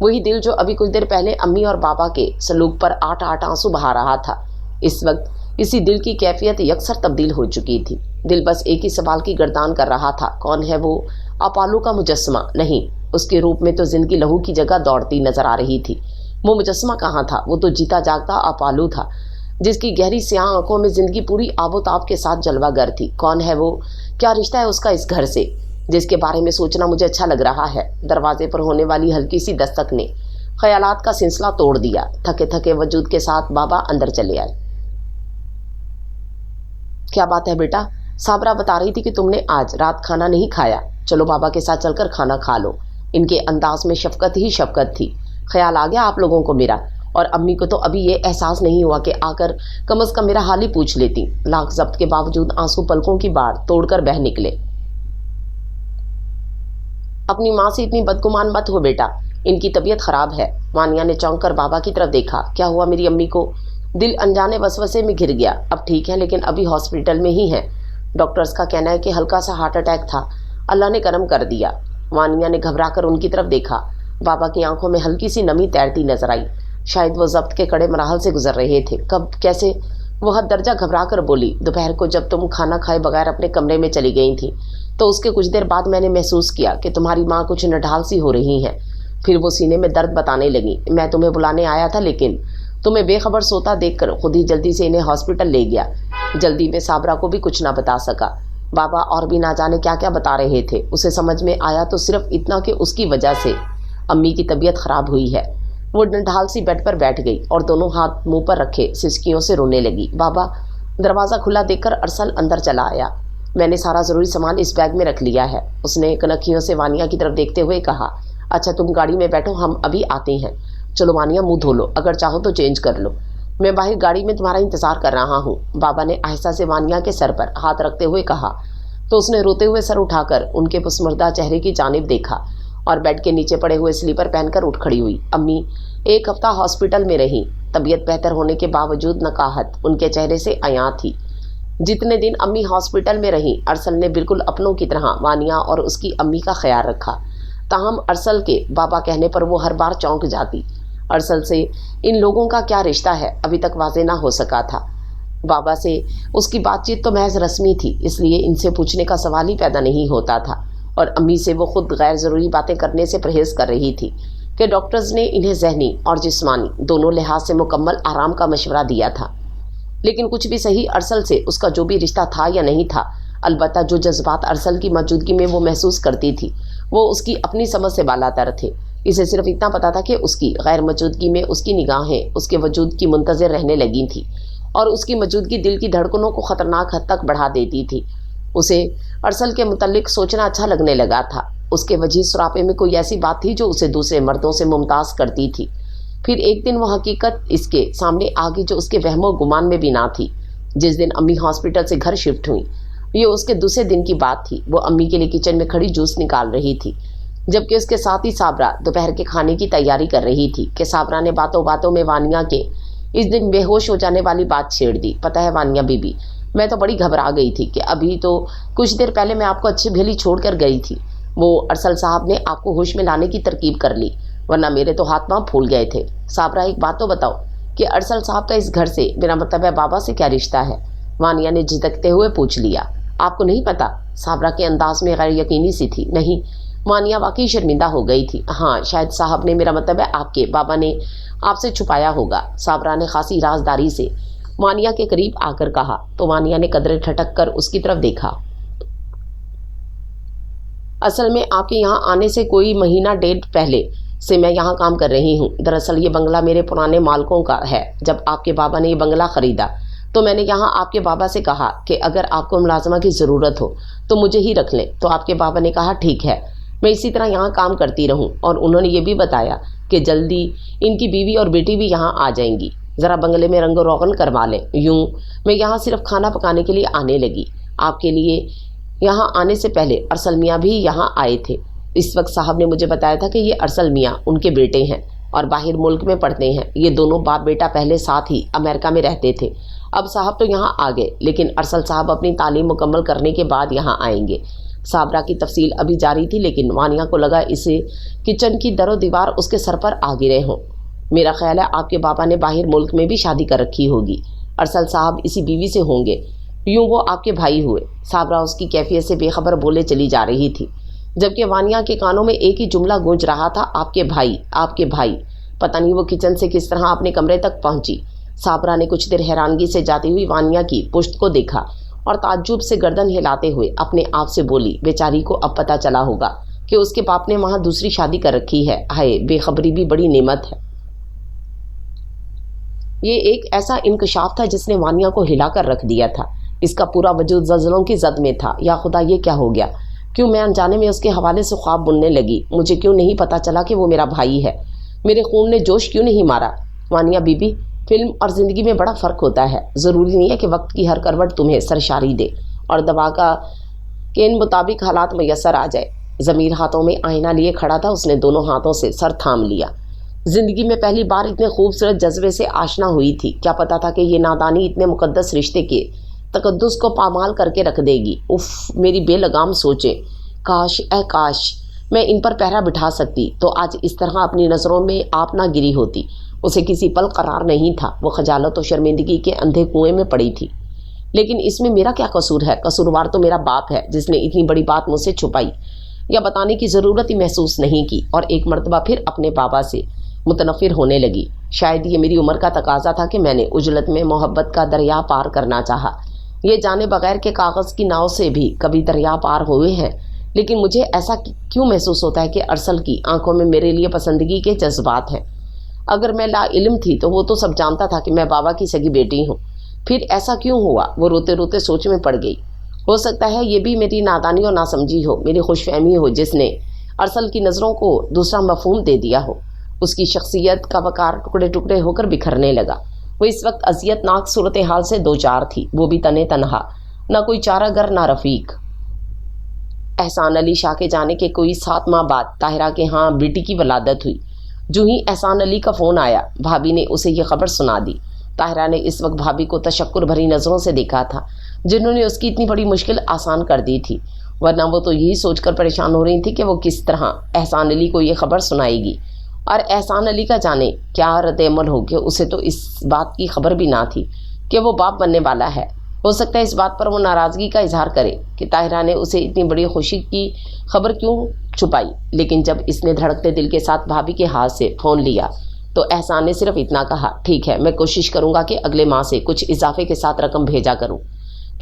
वही दिल जो अभी कुछ देर पहले अम्मी और बाबा के सलूक पर 8 आंसू बहा रहा था, इस वक्त इसी दिल की कैफियत यकसर तब्दील हो चुकी थी। दिल बस एक ही सवाल की गर्दान कर रहा था, कौन है वो? अपालू का मुजस्समा नहीं, उसके रूप में तो जिंदगी लहू की जगह दौड़ती नजर आ रही थी। वो मुजस्समा कहाँ था? वो तो जीता जागता अपालू था, जिसकी गहरी स्याह आंखों में जिंदगी पूरी आबोताब के साथ जलवागर थी। कौन है वो? क्या रिश्ता है उसका इस घर से, जिसके बारे में सोचना मुझे अच्छा लग रहा है। दरवाजे पर होने वाली हल्की सी दस्तक ने ख्यालात का सिलसिला तोड़ दिया। थके थके वजूद के साथ बाबा अंदर चले आए। क्या बात है बेटा? साबरा बता रही थी कि तुमने आज रात खाना नहीं खाया। चलो बाबा के साथ चलकर खाना खा लो। इनके अंदाज में शफकत ही शफकत थी। ख्याल आ गया आप लोगों को मेरा, और अम्मी को तो अभी ये एहसास नहीं हुआ कि आकर कम से कम मेरा हाल ही पूछ लेती। लाख जब्त के बावजूद आंसू पलकों की बाढ़ तोड़कर बह निकले। अपनी माँ से इतनी बदगुमान मत हो बेटा, इनकी तबीयत खराब है। वानिया ने चौंक कर बाबा की तरफ देखा। क्या हुआ मेरी अम्मी को? दिल अनजाने वसवसे में घिर गया। अब ठीक है, लेकिन अभी हॉस्पिटल में ही है। डॉक्टर्स का कहना है कि हल्का सा हार्ट अटैक था। अल्लाह ने करम कर दिया। वानिया ने घबरा कर उनकी तरफ देखा। बाबा की आंखों में हल्की सी नमी तैरती नजर आई। शायद वो जब्त के कड़े मराहल से गुजर रहे थे। कब, कैसे? वो हद दर्जा घबरा कर बोली, दोपहर को जब तुम खाना खाए बगैर अपने कमरे में चली गई थी, तो उसके कुछ देर बाद मैंने महसूस किया कि तुम्हारी माँ कुछ नढाल सी हो रही हैं। फिर वो सीने में दर्द बताने लगी। मैं तुम्हें बुलाने आया था, लेकिन तुम्हें बेखबर सोता देखकर खुद ही जल्दी से इन्हें हॉस्पिटल ले गया। जल्दी में साबरा को भी कुछ ना बता सका। बाबा और भी ना जाने क्या क्या बता रहे थे। उसे समझ में आया तो सिर्फ इतना कि उसकी वजह से अम्मी की तबीयत खराब हुई है। वो नढाल सी बेड पर बैठ गई और दोनों हाथ मुंह पर रखे सिसकियों से रोने लगी। बाबा, दरवाज़ा खुला देखकर अरसल अंदर चला आया। मैंने सारा ज़रूरी सामान इस बैग में रख लिया है, उसने कनखियों से वानिया की तरफ देखते हुए कहा। अच्छा तुम गाड़ी में बैठो, हम अभी आते हैं। चलो वानिया, मुंह धो लो, अगर चाहो तो चेंज कर लो। मैं बाहर गाड़ी में तुम्हारा इंतज़ार कर रहा हूँ, बाबा ने आहिस्ता से वानिया के सर पर हाथ रखते हुए कहा। तो उसने रोते हुए सर उठाकर उनके पुस्मुर्दा चेहरे की जानिब देखा और बेड के नीचे पड़े हुए स्लीपर पहनकर उठ खड़ी हुई। अम्मी 1 हफ्ता हॉस्पिटल में रही। तबीयत बेहतर होने के बावजूद नकाहत उनके चेहरे से अयां थी। जितने दिन अम्मी हॉस्पिटल में रहीं, अरसल ने बिल्कुल अपनों की तरह वानिया और उसकी अम्मी का ख्याल रखा। ताहम अरसल के बाबा कहने पर वो हर बार चौंक जाती। अरसल से इन लोगों का क्या रिश्ता है अभी तक वाज़ेह ना हो सका था। बाबा से उसकी बातचीत तो महज रस्मी थी, इसलिए इनसे पूछने का सवाल ही पैदा नहीं होता था, और अम्मी से वो खुद गैर ज़रूरी बातें करने से परहेज़ कर रही थी कि डॉक्टर्स ने इन्हें ज़हनी और जिस्मानी दोनों लिहाज से मुकम्मल आराम का मशवरा दिया था। लेकिन कुछ भी सही, अरसल से उसका जो भी रिश्ता था या नहीं था, अलबत्ता जो जज्बात अरसल की मौजूदगी में वो महसूस करती थी, वो उसकी अपनी समझ से बालातर थे। इसे सिर्फ इतना पता था कि उसकी गैर मौजूदगी में उसकी निगाहें उसके वजूद की मुंतज़िर रहने लगी थी, और उसकी मौजूदगी दिल की धड़कनों को ख़तरनाक हद तक बढ़ा देती थी। उसे अरसल के मुतल्लिक सोचना अच्छा लगने लगा था। उसके वजीह सुरापे में कोई ऐसी बात थी जो उसे दूसरे मर्दों से मुमताज़ करती थी। फिर एक दिन वो हकीकत इसके सामने आ गई जो उसके वहमो गुमान में भी ना थी। जिस दिन अम्मी हॉस्पिटल से घर शिफ्ट हुई, ये उसके दूसरे दिन की बात थी। वो अम्मी के लिए किचन में खड़ी जूस निकाल रही थी, जबकि उसके साथ ही साबरा दोपहर के खाने की तैयारी कर रही थी कि साबरा ने बातों बातों में वानिया के इस दिन बेहोश हो जाने वाली बात छेड़ दी। पता है वानिया बीबी, मैं तो बड़ी घबरा गई थी कि अभी तो कुछ देर पहले मैं आपको अच्छी भेली छोड़ कर गई थी। वो अरसल साहब ने आपको होश में लाने की तरकीब कर ली, वरना मेरे तो हाथ पांव फूल गए थे। साबरा, एक बात तो बताओ कि अरसल साहब का इस घर से, मेरा मतलब है बाबा से, क्या रिश्ता है? वानिया ने झिझकते हुए पूछ लिया। आपको नहीं पता? साबरा के अंदाज में गैर यकीनी सी थी। नहीं। वानिया वाकई शर्मिंदा हो गई थी। हाँ, शायद साहब ने, मेरा मतलब है आपके बाबा ने आपसे छुपाया होगा, साबरा ने खासी राजदारी से वानिया के करीब आकर कहा। तो वानिया ने कदरे ठटक कर उसकी तरफ देखा। असल में आपके यहाँ आने से कोई महीना डेढ़ पहले से मैं यहाँ काम कर रही हूँ। दरअसल ये बंगला मेरे पुराने मालिकों का है। जब आपके बाबा ने ये बंगला ख़रीदा तो मैंने यहाँ आपके बाबा से कहा कि अगर आपको मुलाजमा की ज़रूरत हो तो मुझे ही रख लें। तो आपके बाबा ने कहा ठीक है, मैं इसी तरह यहाँ काम करती रहूँ, और उन्होंने ये भी बताया कि जल्दी इनकी बीवी और बेटी भी यहाँ आ जाएंगी। ज़रा बंगले में रंगो रोगन करवा लें। यूँ मैं यहाँ सिर्फ खाना पकाने के लिए आने लगी। आपके लिए यहाँ आने से पहले अरसल मियाँ भी यहाँ आए थे। इस वक्त साहब ने मुझे बताया था कि ये अरसल मियाँ उनके बेटे हैं और बाहर मुल्क में पढ़ते हैं। ये दोनों बाप बेटा पहले साथ ही अमेरिका में रहते थे। अब साहब तो यहाँ आ गए, लेकिन अरसल साहब अपनी तालीम मुकम्मल करने के बाद यहाँ आएंगे। साबरा की तफसील अभी जारी थी, लेकिन वानिया को लगा इसे किचन की दरो दीवार उसके सर पर आ गिरे हों। मेरा ख्याल है आपके बाबा ने बाहर मुल्क में भी शादी कर रखी होगी। अरसल साहब इसी बीवी से होंगे, यूँ वो आपके भाई हुए। साबरा उसकी कैफियत से बेखबर बोले चली जा रही थी, जबकि वानिया के कानों में एक ही जुमला गूंज रहा था, आपके भाई, आपके भाई। पता नहीं वो किचन से किस तरह अपने कमरे तक पहुंची। साबरा ने कुछ देर हैरानगी से जाती हुई वानिया की पुश्त को देखा और ताज्जुब से गर्दन हिलाते हुए अपने आप से बोली, बेचारी को अब पता चला होगा कि उसके बाप ने वहाँ दूसरी शादी कर रखी है। हाय, बेखबरी भी बड़ी नेमत है। ये एक ऐसा इंकशाफ था जिसने वानिया को हिला कर रख दिया था। اس کا پورا وجود زلزلوں کی زد میں تھا. یا خدا یہ کیا ہو گیا؟ کیوں میں انجانے میں اس کے حوالے سے خواب بننے لگی؟ مجھے کیوں نہیں پتہ چلا کہ وہ میرا بھائی ہے؟ میرے خون نے جوش کیوں نہیں مارا؟ وانیہ بی بی، فلم اور زندگی میں بڑا فرق ہوتا ہے. ضروری نہیں ہے کہ وقت کی ہر کروٹ تمہیں سرشاری دے اور دبا کا کے ان مطابق حالات میسر آ جائے. ضمیر ہاتھوں میں آئینہ لیے کھڑا تھا. اس نے دونوں ہاتھوں سے سر تھام لیا. زندگی میں پہلی بار اتنے خوبصورت جذبے سے آشنا ہوئی تھی. کیا پتا تھا کہ یہ نادانی اتنے مقدس رشتے کے تقدس کو پامال کر کے رکھ دے گی. اف، میری بے لگام سوچیں. کاش، اے کاش میں ان پر پہرا بٹھا سکتی تو آج اس طرح اپنی نظروں میں آپ نہ گری ہوتی. اسے کسی پل قرار نہیں تھا. وہ خجالت و شرمندگی کے اندھے کنویں میں پڑی تھی. لیکن اس میں میرا کیا قصور ہے؟ قصوروار تو میرا باپ ہے جس نے اتنی بڑی بات مجھ سے چھپائی یا بتانے کی ضرورت ہی محسوس نہیں کی اور ایک مرتبہ پھر اپنے بابا سے متنفر ہونے لگی. شاید یہ میری عمر کا تقاضا تھا کہ میں نے عجلت میں محبت کا دریا پار کرنا چاہا. یہ جانے بغیر کہ کاغذ کی ناؤ سے بھی کبھی دریا پار ہوئے ہیں. لیکن مجھے ایسا کیوں محسوس ہوتا ہے کہ ارسل کی آنکھوں میں میرے لیے پسندگی کے جذبات ہیں؟ اگر میں لا علم تھی تو وہ تو سب جانتا تھا کہ میں بابا کی سگی بیٹی ہوں. پھر ایسا کیوں ہوا؟ وہ روتے روتے سوچ میں پڑ گئی. ہو سکتا ہے یہ بھی میری نادانی اور ناسمجھی ہو، میری خوش فہمی ہو جس نے ارسل کی نظروں کو دوسرا مفہوم دے دیا ہو. اس کی شخصیت کا وقار ٹکڑے ٹکڑے ہو کر بکھرنے لگا. وہ اس وقت اذیت ناک صورتحال سے دوچار تھی. وہ بھی تنے تنہا، نہ کوئی چارہ گر نہ رفیق. احسان علی شاہ کے جانے کے کوئی 7 ماہ بعد طاہرہ کے ہاں بیٹی کی ولادت ہوئی. جو ہی احسان علی کا فون آیا بھابھی نے اسے یہ خبر سنا دی. طاہرہ نے اس وقت بھابھی کو تشکر بھری نظروں سے دیکھا تھا جنہوں نے اس کی اتنی بڑی مشکل آسان کر دی تھی. ورنہ وہ تو یہی سوچ کر پریشان ہو رہی تھی کہ وہ کس طرح احسان علی کو یہ خبر سنائے گی. اور احسان علی کا جانے کیا رد عمل ہو کہ اسے تو اس بات کی خبر بھی نہ تھی کہ وہ باپ بننے والا ہے. ہو سکتا ہے اس بات پر وہ ناراضگی کا اظہار کرے کہ طاہرہ نے اسے اتنی بڑی خوشی کی خبر کیوں چھپائی. لیکن جب اس نے دھڑکتے دل کے ساتھ بھابھی کے ہاتھ سے فون لیا تو احسان نے صرف اتنا کہا، ٹھیک ہے، میں کوشش کروں گا کہ اگلے ماہ سے کچھ اضافے کے ساتھ رقم بھیجا کروں.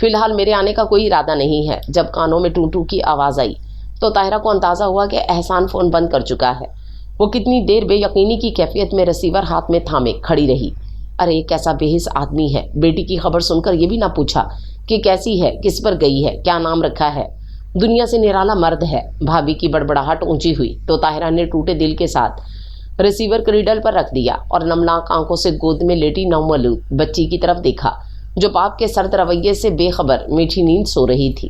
فی الحال میرے آنے کا کوئی ارادہ نہیں ہے. جب کانوں میں ٹوں ٹوں کی آواز آئی تو طاہرہ کو اندازہ ہوا کہ احسان فون بند کر چکا ہے. وہ کتنی دیر بے یقینی کی کیفیت میں ریسیور ہاتھ میں تھامے کھڑی رہی. ارے کیسا بے حس آدمی ہے. بیٹی کی خبر سن کر یہ بھی نہ پوچھا کہ کیسی ہے، کس پر گئی ہے، کیا نام رکھا ہے. دنیا سے نرالا مرد ہے. بھابھی کی بڑبڑاہٹ اونچی ہوئی تو طاہرہ نے ٹوٹے دل کے ساتھ ریسیور کریڈل پر رکھ دیا اور نمناک آنکھوں سے گود میں لیٹی نومولود بچی کی طرف دیکھا جو باپ کے سرد رویے سے بے خبر میٹھی نیند سو رہی تھی.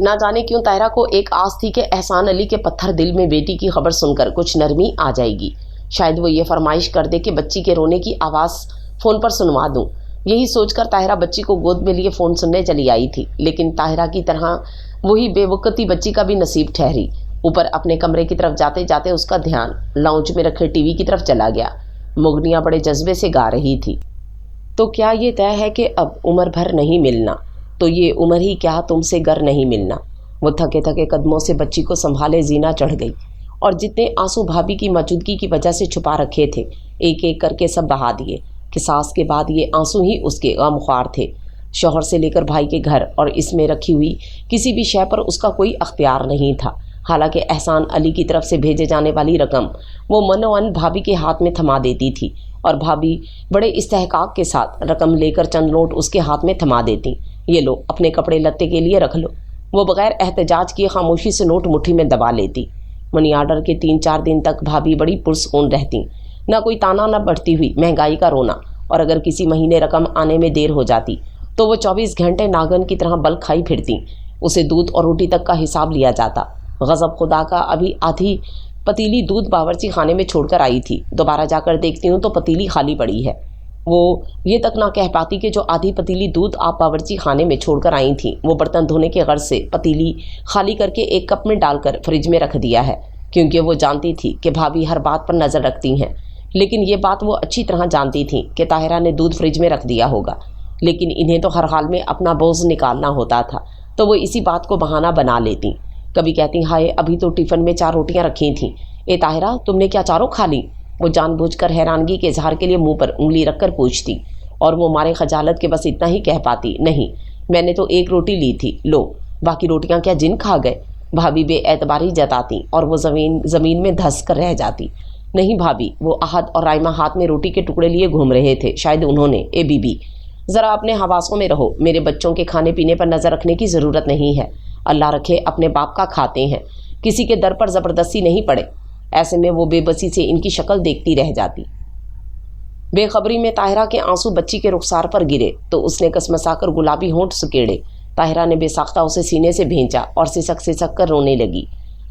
نہ جانے کیوں طاہرہ کو ایک آس تھی کہ احسان علی کے پتھر دل میں بیٹی کی خبر سن کر کچھ نرمی آ جائے گی. شاید وہ یہ فرمائش کر دے کہ بچی کے رونے کی آواز فون پر سنوا دوں. یہی سوچ کر طاہرہ بچی کو گود میں لیے فون سننے چلی آئی تھی. لیکن طاہرہ کی طرح وہی بے وقتی بچی کا بھی نصیب ٹھہری. اوپر اپنے کمرے کی طرف جاتے جاتے اس کا دھیان لاؤنج میں رکھے ٹی وی کی طرف چلا گیا. مغنیاں بڑے جذبے سے گا رہی تھی. تو کیا یہ طے ہے کہ اب عمر بھر نہیں ملنا؟ تو یہ عمر ہی کیا تم سے گر نہیں ملنا؟ وہ تھکے تھکے قدموں سے بچی کو سنبھالے زینہ چڑھ گئی اور جتنے آنسو بھابھی کی موجودگی کی وجہ سے چھپا رکھے تھے ایک ایک کر کے سب بہا دیے. قصاص کے بعد یہ آنسو ہی اس کے غم خوار تھے. شوہر سے لے کر بھائی کے گھر اور اس میں رکھی ہوئی کسی بھی شے پر اس کا کوئی اختیار نہیں تھا. حالانکہ احسان علی کی طرف سے بھیجے جانے والی رقم وہ منوان بھابھی کے ہاتھ میں تھما دیتی تھی اور بھابھی بڑے استحقاق کے ساتھ رقم لے کر چند نوٹ اس کے ہاتھ میں تھما دیتی. یہ لو، اپنے کپڑے لتے کے لیے رکھ لو. وہ بغیر احتجاج کیے خاموشی سے نوٹ مٹھی میں دبا لیتی. منی آرڈر کے 3-4 دن تک بھابھی بڑی پرسکون رہتی. نہ کوئی تانا نہ بڑھتی ہوئی مہنگائی کا رونا. اور اگر کسی مہینے رقم آنے میں دیر ہو جاتی تو وہ 24 گھنٹے ناگن کی طرح بل کھائی پھرتی. اسے دودھ اور روٹی تک کا حساب لیا جاتا. غضب خدا کا، ابھی آدھی پتیلی دودھ باورچی خانے میں چھوڑ کر آئی تھی. دوبارہ جا کر دیکھتی ہوں تو پتیلی خالی پڑی ہے. وہ یہ تک نہ کہہ پاتی کہ جو آدھی پتیلی دودھ آپ باورچی خانے میں چھوڑ کر آئی تھیں وہ برتن دھونے کے غرض سے پتیلی خالی کر کے ایک کپ میں ڈال کر فریج میں رکھ دیا ہے. کیونکہ وہ جانتی تھی کہ بھابھی ہر بات پر نظر رکھتی ہیں. لیکن یہ بات وہ اچھی طرح جانتی تھیں کہ طاہرہ نے دودھ فریج میں رکھ دیا ہوگا. لیکن انہیں تو ہر حال میں اپنا بوجھ نکالنا ہوتا تھا تو وہ اسی بات کو بہانہ بنا لیتی. کبھی کہتی، ہائے ابھی تو ٹفن میں 4 روٹیاں رکھی تھیں. اے طاہرہ، تم نے کیا چاروں کھا لی؟ وہ جان بوجھ کر حیرانگی کے اظہار کے لیے منہ پر انگلی رکھ کر پوچھتی اور وہ مارے خجالت کے بس اتنا ہی کہہ پاتی، نہیں میں نے تو 1 روٹی لی تھی. لو، باقی روٹیاں کیا جن کھا گئے؟ بھابھی بے اعتباری جتاتی اور وہ زمین میں دھس کر رہ جاتی. نہیں بھابھی، وہ احد اور رائمہ ہاتھ میں روٹی کے ٹکڑے لیے گھوم رہے تھے. شاید انہوں نے، اے بی بی ذرا اپنے حواسوں میں رہو، میرے بچوں کے کھانے پینے پر نظر رکھنے کی ضرورت نہیں ہے، اللہ رکھے اپنے باپ کا کھاتے ہیں، کسی کے در پر زبردستی نہیں پڑے۔ ایسے میں وہ بے بسی سے ان کی شکل دیکھتی رہ جاتی۔ بے خبری میں طاہرہ کے آنسو بچی کے رخسار پر گرے تو اس نے کسمسا کر گلابی ہونٹ سکیڑے۔ طاہرہ نے بے ساختہ اسے سینے سے بھینچا اور سسک سسک کر رونے لگی۔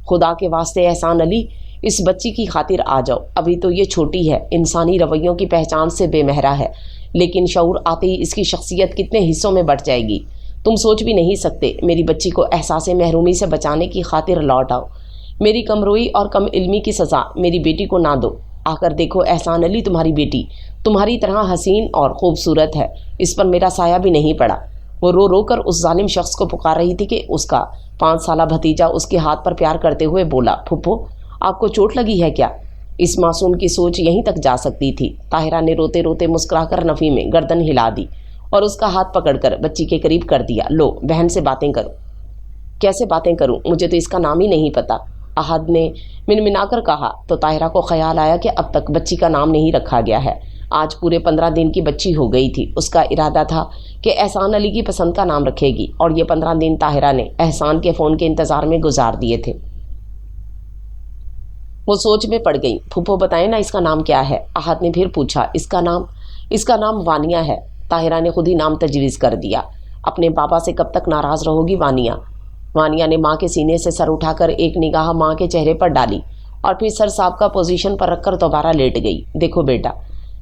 خدا کے واسطے احسان علی، اس بچی کی خاطر آ جاؤ، ابھی تو یہ چھوٹی ہے، انسانی رویوں کی پہچان سے بے مہرا ہے، لیکن شعور آتے ہی اس کی شخصیت کتنے حصوں میں بٹ جائے گی، تم سوچ بھی نہیں سکتے۔ میری بچی کو احساس محرومی سے بچانے کی خاطر لوٹ آؤ، میری کمروئی اور کم علمی کی سزا میری بیٹی کو نہ دو۔ آ کر دیکھو احسان علی، تمہاری بیٹی تمہاری طرح حسین اور خوبصورت ہے، اس پر میرا سایہ بھی نہیں پڑا۔ وہ رو رو کر اس ظالم شخص کو پکار رہی تھی کہ اس کا 5 سالہ بھتیجا اس کے ہاتھ پر پیار کرتے ہوئے بولا، پھپھو آپ کو چوٹ لگی ہے کیا؟ اس معصوم کی سوچ یہیں تک جا سکتی تھی۔ طاہرہ نے روتے روتے مسکرا کر نفی میں گردن ہلا دی اور اس کا ہاتھ پکڑ کر بچی کے قریب کر دیا۔ لو بہن سے باتیں کرو۔ کیسے باتیں کروں؟ مجھے تو اس کا نام ہی نہیں پتا، احد نے منمنا کر کہا تو طاہرہ کو خیال آیا کہ اب تک بچی کا نام نہیں رکھا گیا ہے۔ آج پورے 15 دن کی بچی ہو گئی تھی۔ اس کا ارادہ تھا کہ احسان علی کی پسند کا نام رکھے گی، اور یہ 15 دن طاہرہ نے احسان کے فون کے انتظار میں گزار دیے تھے۔ وہ سوچ میں پڑ گئی۔ پھپھو بتائیں نا اس کا نام کیا ہے؟ احد نے پھر پوچھا۔ اس کا نام وانیہ ہے۔ طاہرہ نے خود ہی نام تجویز کر دیا۔ اپنے پاپا سے کب تک ناراض رہو گی وانیہ؟ وانیہ نے ماں کے سینے سے سر اٹھا کر ایک نگاہ ماں کے چہرے پر ڈالی اور پھر سر سابقہ پوزیشن پر رکھ کر دوبارہ لیٹ گئی۔ دیکھو بیٹا،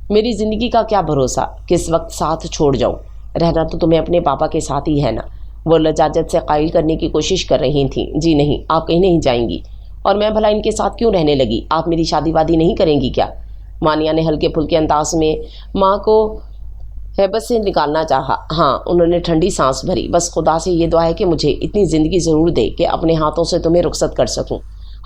میری زندگی کا کیا بھروسہ کس وقت ساتھ چھوڑ جاؤں، رہنا تو تمہیں اپنے پاپا کے ساتھ ہی ہے نا۔ وہ لجاجت سے قائل کرنے کی کوشش کر رہی تھیں۔ جی نہیں، آپ کہیں نہیں جائیں گی، اور میں بھلا ان کے ساتھ کیوں رہنے لگی؟ آپ میری شادی وادی نہیں کریں گی کیا؟ وانیہ نے ہلکے پھلکے انداز میں ماں کو ہیبت سے نکالنا چاہا۔ ہاں، انہوں نے ٹھنڈی سانس بھری۔ بس خدا سے یہ دعا ہے کہ مجھے اتنی زندگی ضرور دے کہ اپنے ہاتھوں سے تمہیں رخصت کر سکوں۔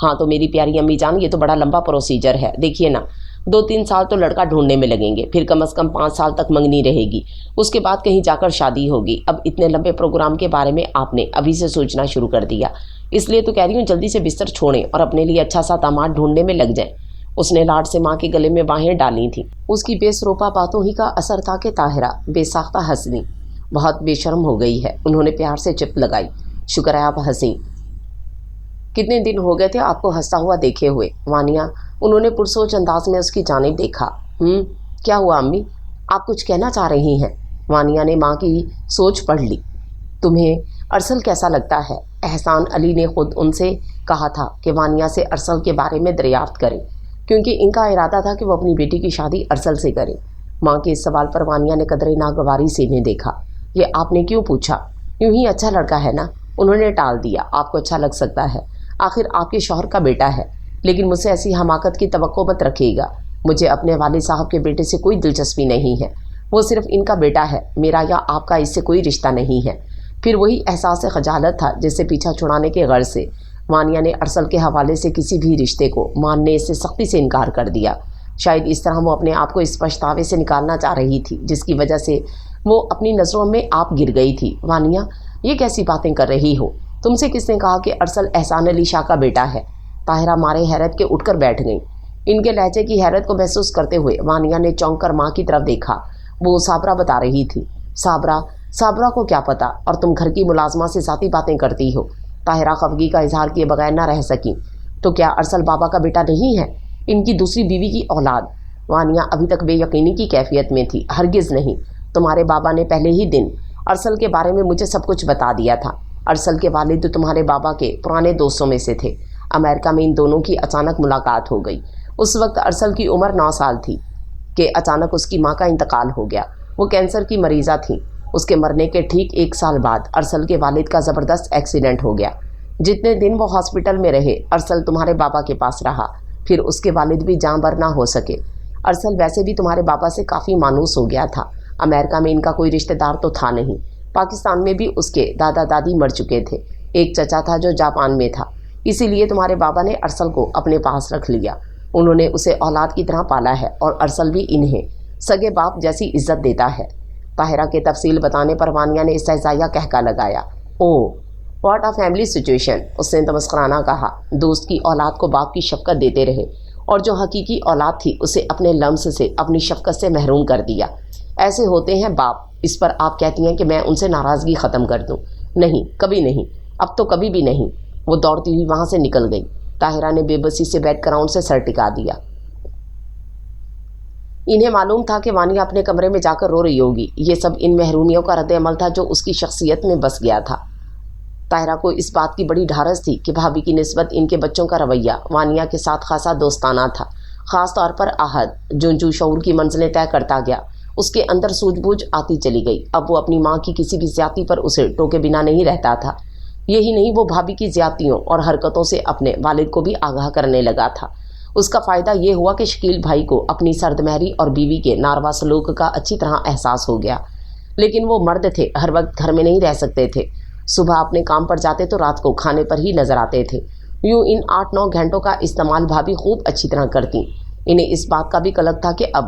ہاں تو میری پیاری امی جان، یہ تو بڑا لمبا پروسیجر ہے، دیکھیے نا، 2-3 سال تو لڑکا ڈھونڈنے میں لگیں گے، پھر کم از کم 5 سال تک منگنی رہے گی، اس کے بعد کہیں جا کر شادی ہوگی۔ اب اتنے لمبے پروگرام کے بارے میں آپ نے ابھی سے سوچنا شروع کر دیا، اس لیے تو کہہ رہی ہوں جلدی سے بستر چھوڑیں اور اپنے لیے اچھا سا داماد ڈھونڈنے میں لگ جائیں۔ اس نے لاڈ سے ماں کے گلے میں باہیں ڈالی تھیں۔ اس کی بے سروپا باتوں ہی کا اثر تھا کہ طاہرہ بے ساختہ ہنس دی۔ بہت بے شرم ہو گئی ہے، انہوں نے پیار سے چپ لگائی۔ شکر ہے آپ ہنسی، کتنے دن ہو گئے تھے آپ کو ہنستا ہوا دیکھے ہوئے وانیہ، انہوں نے پرسوچ انداز میں اس کی جانب دیکھا۔ کیا ہوا امی، آپ کچھ کہنا چاہ رہی ہیں؟ وانیہ نے ماں کی سوچ پڑھ لی۔ تمہیں ارسل کیسا لگتا ہے؟ احسان علی نے خود ان سے کہا تھا کہ وانیہ سے ارسل کے بارے میں دریافت کریں، کیونکہ ان کا ارادہ تھا کہ وہ اپنی بیٹی کی شادی ارسل سے کرے۔ ماں کے اس سوال پر وانیہ نے قدرے ناگواری سے انہیں دیکھا۔ یہ آپ نے کیوں پوچھا؟ یوں ہی اچھا لڑکا ہے نا، انہوں نے ٹال دیا۔ آپ کو اچھا لگ سکتا ہے، آخر آپ کے شوہر کا بیٹا ہے، لیکن مجھ سے ایسی حماقت کی توقع مت رکھیے گا۔ مجھے اپنے والد صاحب کے بیٹے سے کوئی دلچسپی نہیں ہے، وہ صرف ان کا بیٹا ہے، میرا یا آپ کا اس سے کوئی رشتہ نہیں ہے۔ پھر وہی احساس خجالت تھا جس سے پیچھا چھڑانے کے غرض سے وانیہ نے ارسل کے حوالے سے کسی بھی رشتے کو ماننے سے سختی سے انکار کر دیا۔ شاید اس طرح وہ اپنے آپ کو اس پچھتاوے سے نکالنا چاہ رہی تھی جس کی وجہ سے وہ اپنی نظروں میں آپ گر گئی تھی۔ وانیہ، یہ کیسی باتیں کر رہی ہو؟ تم سے کس نے کہا کہ ارسل احسان علی شاہ کا بیٹا ہے؟ طاہرہ مارے حیرت کے اٹھ کر بیٹھ گئیں۔ ان کے لہجے کی حیرت کو محسوس کرتے ہوئے وانیہ نے چونک کر ماں کی طرف دیکھا۔ وہ صابرہ بتا رہی تھی۔ صابرہ کو کیا پتا، اور تم گھر کی ملازمہ سے ذاتی باتیں کرتی ہو؟ طاہرہ خفگی کا اظہار کیے بغیر نہ رہ سکیں۔ تو کیا ارسل بابا کا بیٹا نہیں ہے، ان کی دوسری بیوی کی اولاد؟ وانیہ ابھی تک بے یقینی کی کیفیت میں تھی۔ ہرگز نہیں، تمہارے بابا نے پہلے ہی دن ارسل کے بارے میں مجھے سب کچھ بتا دیا تھا۔ ارسل کے والد تمہارے بابا کے پرانے دوستوں میں سے تھے۔ امریکہ میں ان دونوں کی اچانک ملاقات ہو گئی۔ اس وقت ارسل کی عمر 9 سال تھی کہ اچانک اس کی ماں کا انتقال ہو گیا۔ وہ کینسر کی مریضہ تھیں۔ اس کے مرنے کے ٹھیک 1 سال بعد ارسل کے والد کا زبردست ایکسیڈنٹ ہو گیا۔ جتنے دن وہ ہاسپٹل میں رہے، ارسل تمہارے بابا کے پاس رہا، پھر اس کے والد بھی جاں بر نہ ہو سکے۔ ارسل ویسے بھی تمہارے بابا سے کافی مانوس ہو گیا تھا۔ امریکہ میں ان کا کوئی رشتہ دار تو تھا نہیں، پاکستان میں بھی اس کے دادا دادی مر چکے تھے، ایک چچا تھا جو جاپان میں تھا، اسی لیے تمہارے بابا نے ارسل کو اپنے پاس رکھ لیا۔ انہوں نے اسے اولاد کی طرح پالا ہے، اور ارسل بھی انہیں سگے باپ جیسی عزت دیتا ہے۔ طاہرہ کے تفصیل بتانے پر وانیہ نے استہزائیہ قہقہ لگایا۔ اوہ واٹ اے فیملی سچویشن، اس نے تمسخرانہ کہا۔ دوست کی اولاد کو باپ کی شفقت دیتے رہے، اور جو حقیقی اولاد تھی اسے اپنے لمس سے، اپنی شفقت سے محروم کر دیا۔ ایسے ہوتے ہیں باپ اس پر آپ کہتی ہیں کہ میں ان سے ناراضگی ختم کر دوں؟ نہیں، کبھی نہیں، اب تو کبھی بھی نہیں۔ وہ دوڑتی ہوئی وہاں سے نکل گئی۔ طاہرہ نے بے بسی سے بیک گراؤنڈ سے سر ٹکا دیا۔ انہیں معلوم تھا کہ وانیہ اپنے کمرے میں جا کر رو رہی ہوگی۔ یہ سب ان محرومیوں کا رد عمل تھا جو اس کی شخصیت میں بس گیا تھا۔ طاہرہ کو اس بات کی بڑی ڈھارس تھی کہ بھابھی کی نسبت ان کے بچوں کا رویہ وانیہ کے ساتھ خاصا دوستانہ تھا، خاص طور پر احد جو شعور کی منزلیں طے کرتا گیا، اس کے اندر سوجھ بوجھ آتی چلی گئی۔ اب وہ اپنی ماں کی کسی بھی زیادتی پر اسے ٹوکے بنا نہیں رہتا تھا۔ یہی نہیں، وہ بھابھی کی زیادتیوں اور حرکتوں سے اپنے والد کو بھی آگاہ کرنے لگا تھا۔ اس کا فائدہ یہ ہوا کہ شکیل بھائی کو اپنی سرد مہری اور بیوی کے ناروا سلوک کا اچھی طرح احساس ہو گیا۔ لیکن وہ مرد تھے، ہر وقت گھر میں نہیں رہ سکتے تھے۔ صبح اپنے کام پر جاتے تو رات کو کھانے پر ہی نظر آتے تھے۔ یوں ان 8-9 گھنٹوں کا استعمال بھابھی خوب اچھی طرح کرتی۔ انہیں اس بات کا بھی قلق تھا کہ اب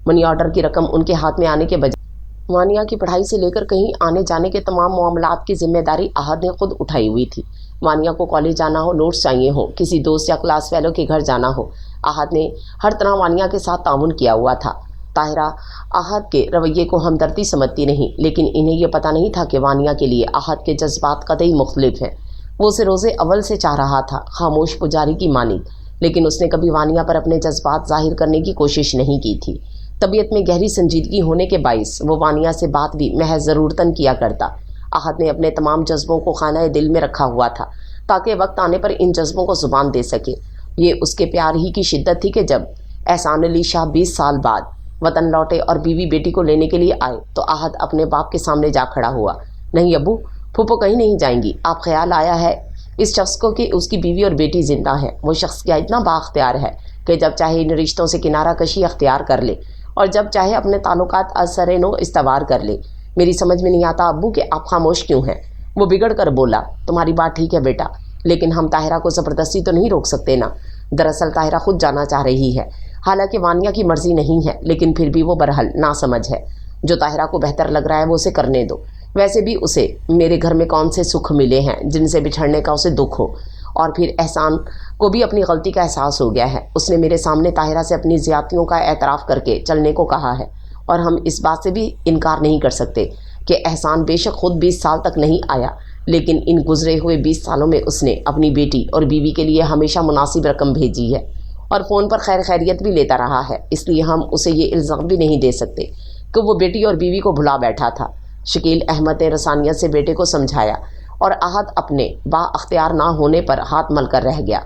منی آرڈر کی رقم ان کے ہاتھ میں آنے کے بجائے وانیہ کی پڑھائی سے لے کر کہیں آنے جانے کے تمام معاملات کی ذمہ داری احد نے خود اٹھائی ہوئی تھی۔ وانیہ کو کالج جانا ہو، نوٹس چاہیے ہوں، کسی دوست یا کلاس فیلو کے گھر جانا ہو، احد نے ہر طرح وانیہ کے ساتھ تعاون کیا ہوا تھا۔ طاہرہ احد کے رویے کو ہمدردی سمجھتی نہیں، لیکن انہیں یہ پتہ نہیں تھا کہ وانیہ کے لیے احد کے جذبات قطعی مختلف ہیں۔ وہ اسے روزے اول سے چاہ رہا تھا، خاموش پجاری کی مانند، لیکن اس نے کبھی وانیہ پر اپنے جذبات ظاہر کرنے کی کوشش نہیں کی تھی۔ طبیعت میں گہری سنجیدگی ہونے کے باعث وہ وانیہ سے بات بھی محض ضرورتاً کیا کرتا۔ احد نے اپنے تمام جذبوں کو خانہ دل میں رکھا ہوا تھا تاکہ وقت آنے پر ان جذبوں کو زبان دے سکے۔ یہ اس کے پیار ہی کی شدت تھی کہ جب احسان علی شاہ 20 سال بعد وطن لوٹے اور بیوی بیٹی کو لینے کے لیے آئے تو احد اپنے باپ کے سامنے جا کھڑا ہوا۔ نہیں ابو، پھوپھو کہیں نہیں جائیں گی۔ آپ خیال آیا ہے اس شخص کو کہ اس کی بیوی اور بیٹی زندہ ہے؟ وہ شخص کیا اتنا بااختیار ہے کہ جب چاہے ان رشتوں سے کنارہ کشی اختیار کر لے اور جب چاہے اپنے تعلقات از سر نو استوار کر لے۔ میری سمجھ میں نہیں آتا ابو کہ آپ خاموش کیوں ہیں؟ وہ بگڑ کر بولا۔ تمہاری بات ٹھیک ہے بیٹا، لیکن ہم طاہرہ کو زبردستی تو نہیں روک سکتے نا۔ دراصل طاہرہ خود جانا چاہ رہی ہے، حالانکہ وانیہ کی مرضی نہیں ہے، لیکن پھر بھی وہ برحل ناسمجھ ہے۔ جو طاہرہ کو بہتر لگ رہا ہے وہ اسے کرنے دو۔ ویسے بھی اسے میرے گھر میں کون سے سکھ ملے ہیں جن سے بچھڑنے کا اسے دکھ ہو؟ اور پھر احسان کو بھی اپنی غلطی کا احساس ہو گیا ہے۔ اس نے میرے سامنے طاہرہ سے اپنی زیادتیوں کا اعتراف کر کے چلنے کو کہا ہے، اور ہم اس بات سے بھی انکار نہیں کر سکتے کہ احسان بے شک خود 20 سال تک نہیں آیا، لیکن ان گزرے ہوئے 20 سالوں میں اس نے اپنی بیٹی اور بیوی کے لیے ہمیشہ مناسب رقم بھیجی ہے اور فون پر خیر خیریت بھی لیتا رہا ہے۔ اس لیے ہم اسے یہ الزام بھی نہیں دے سکتے کہ وہ بیٹی اور بیوی کو بھلا بیٹھا تھا۔ شکیل احمد نے رسانیت سے بیٹے کو سمجھایا اور احد اپنے با اختیار نہ ہونے پر ہاتھ مل کر رہ گیا۔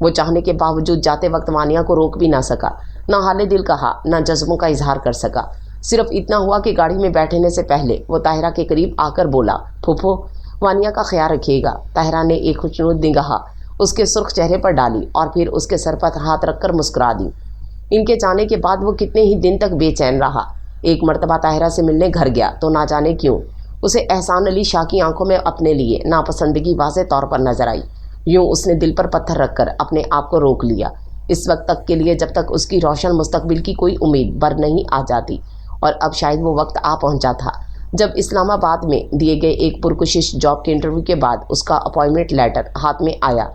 وہ چاہنے کے باوجود جاتے وقت وانیہ کو روک بھی نہ سکا، نہ حال دل کہا، نہ جذبوں کا اظہار کر سکا۔ صرف اتنا ہوا کہ گاڑی میں بیٹھنے سے پہلے وہ طاہرہ کے قریب آ کر بولا، پھوپھو وانیہ کا خیال رکھیے گا۔ طاہرہ نے ایک خوشنود نگاہ اس کے سرخ چہرے پر ڈالی اور پھر اس کے سر پر ہاتھ رکھ کر مسکرا دی۔ ان کے جانے کے بعد وہ کتنے ہی دن تک بے چین رہا۔ ایک مرتبہ طاہرہ سے ملنے گھر گیا تو نہ جانے کیوں اسے احسان علی شاہ کی آنکھوں میں اپنے لیے ناپسندگی واضح طور پر نظر آئی۔ یوں اس نے دل پر پتھر رکھ کر اپنے آپ کو روک لیا، اس وقت تک کے لیے جب تک اس کی روشن مستقبل کی کوئی امید بر نہیں آ جاتی۔ اور اب شاید وہ وقت آ پہنچا تھا جب اسلام آباد میں دیے گئے ایک پرکشش جاب کے انٹرویو کے بعد اس کا اپائنٹمنٹ لیٹر ہاتھ میں آیا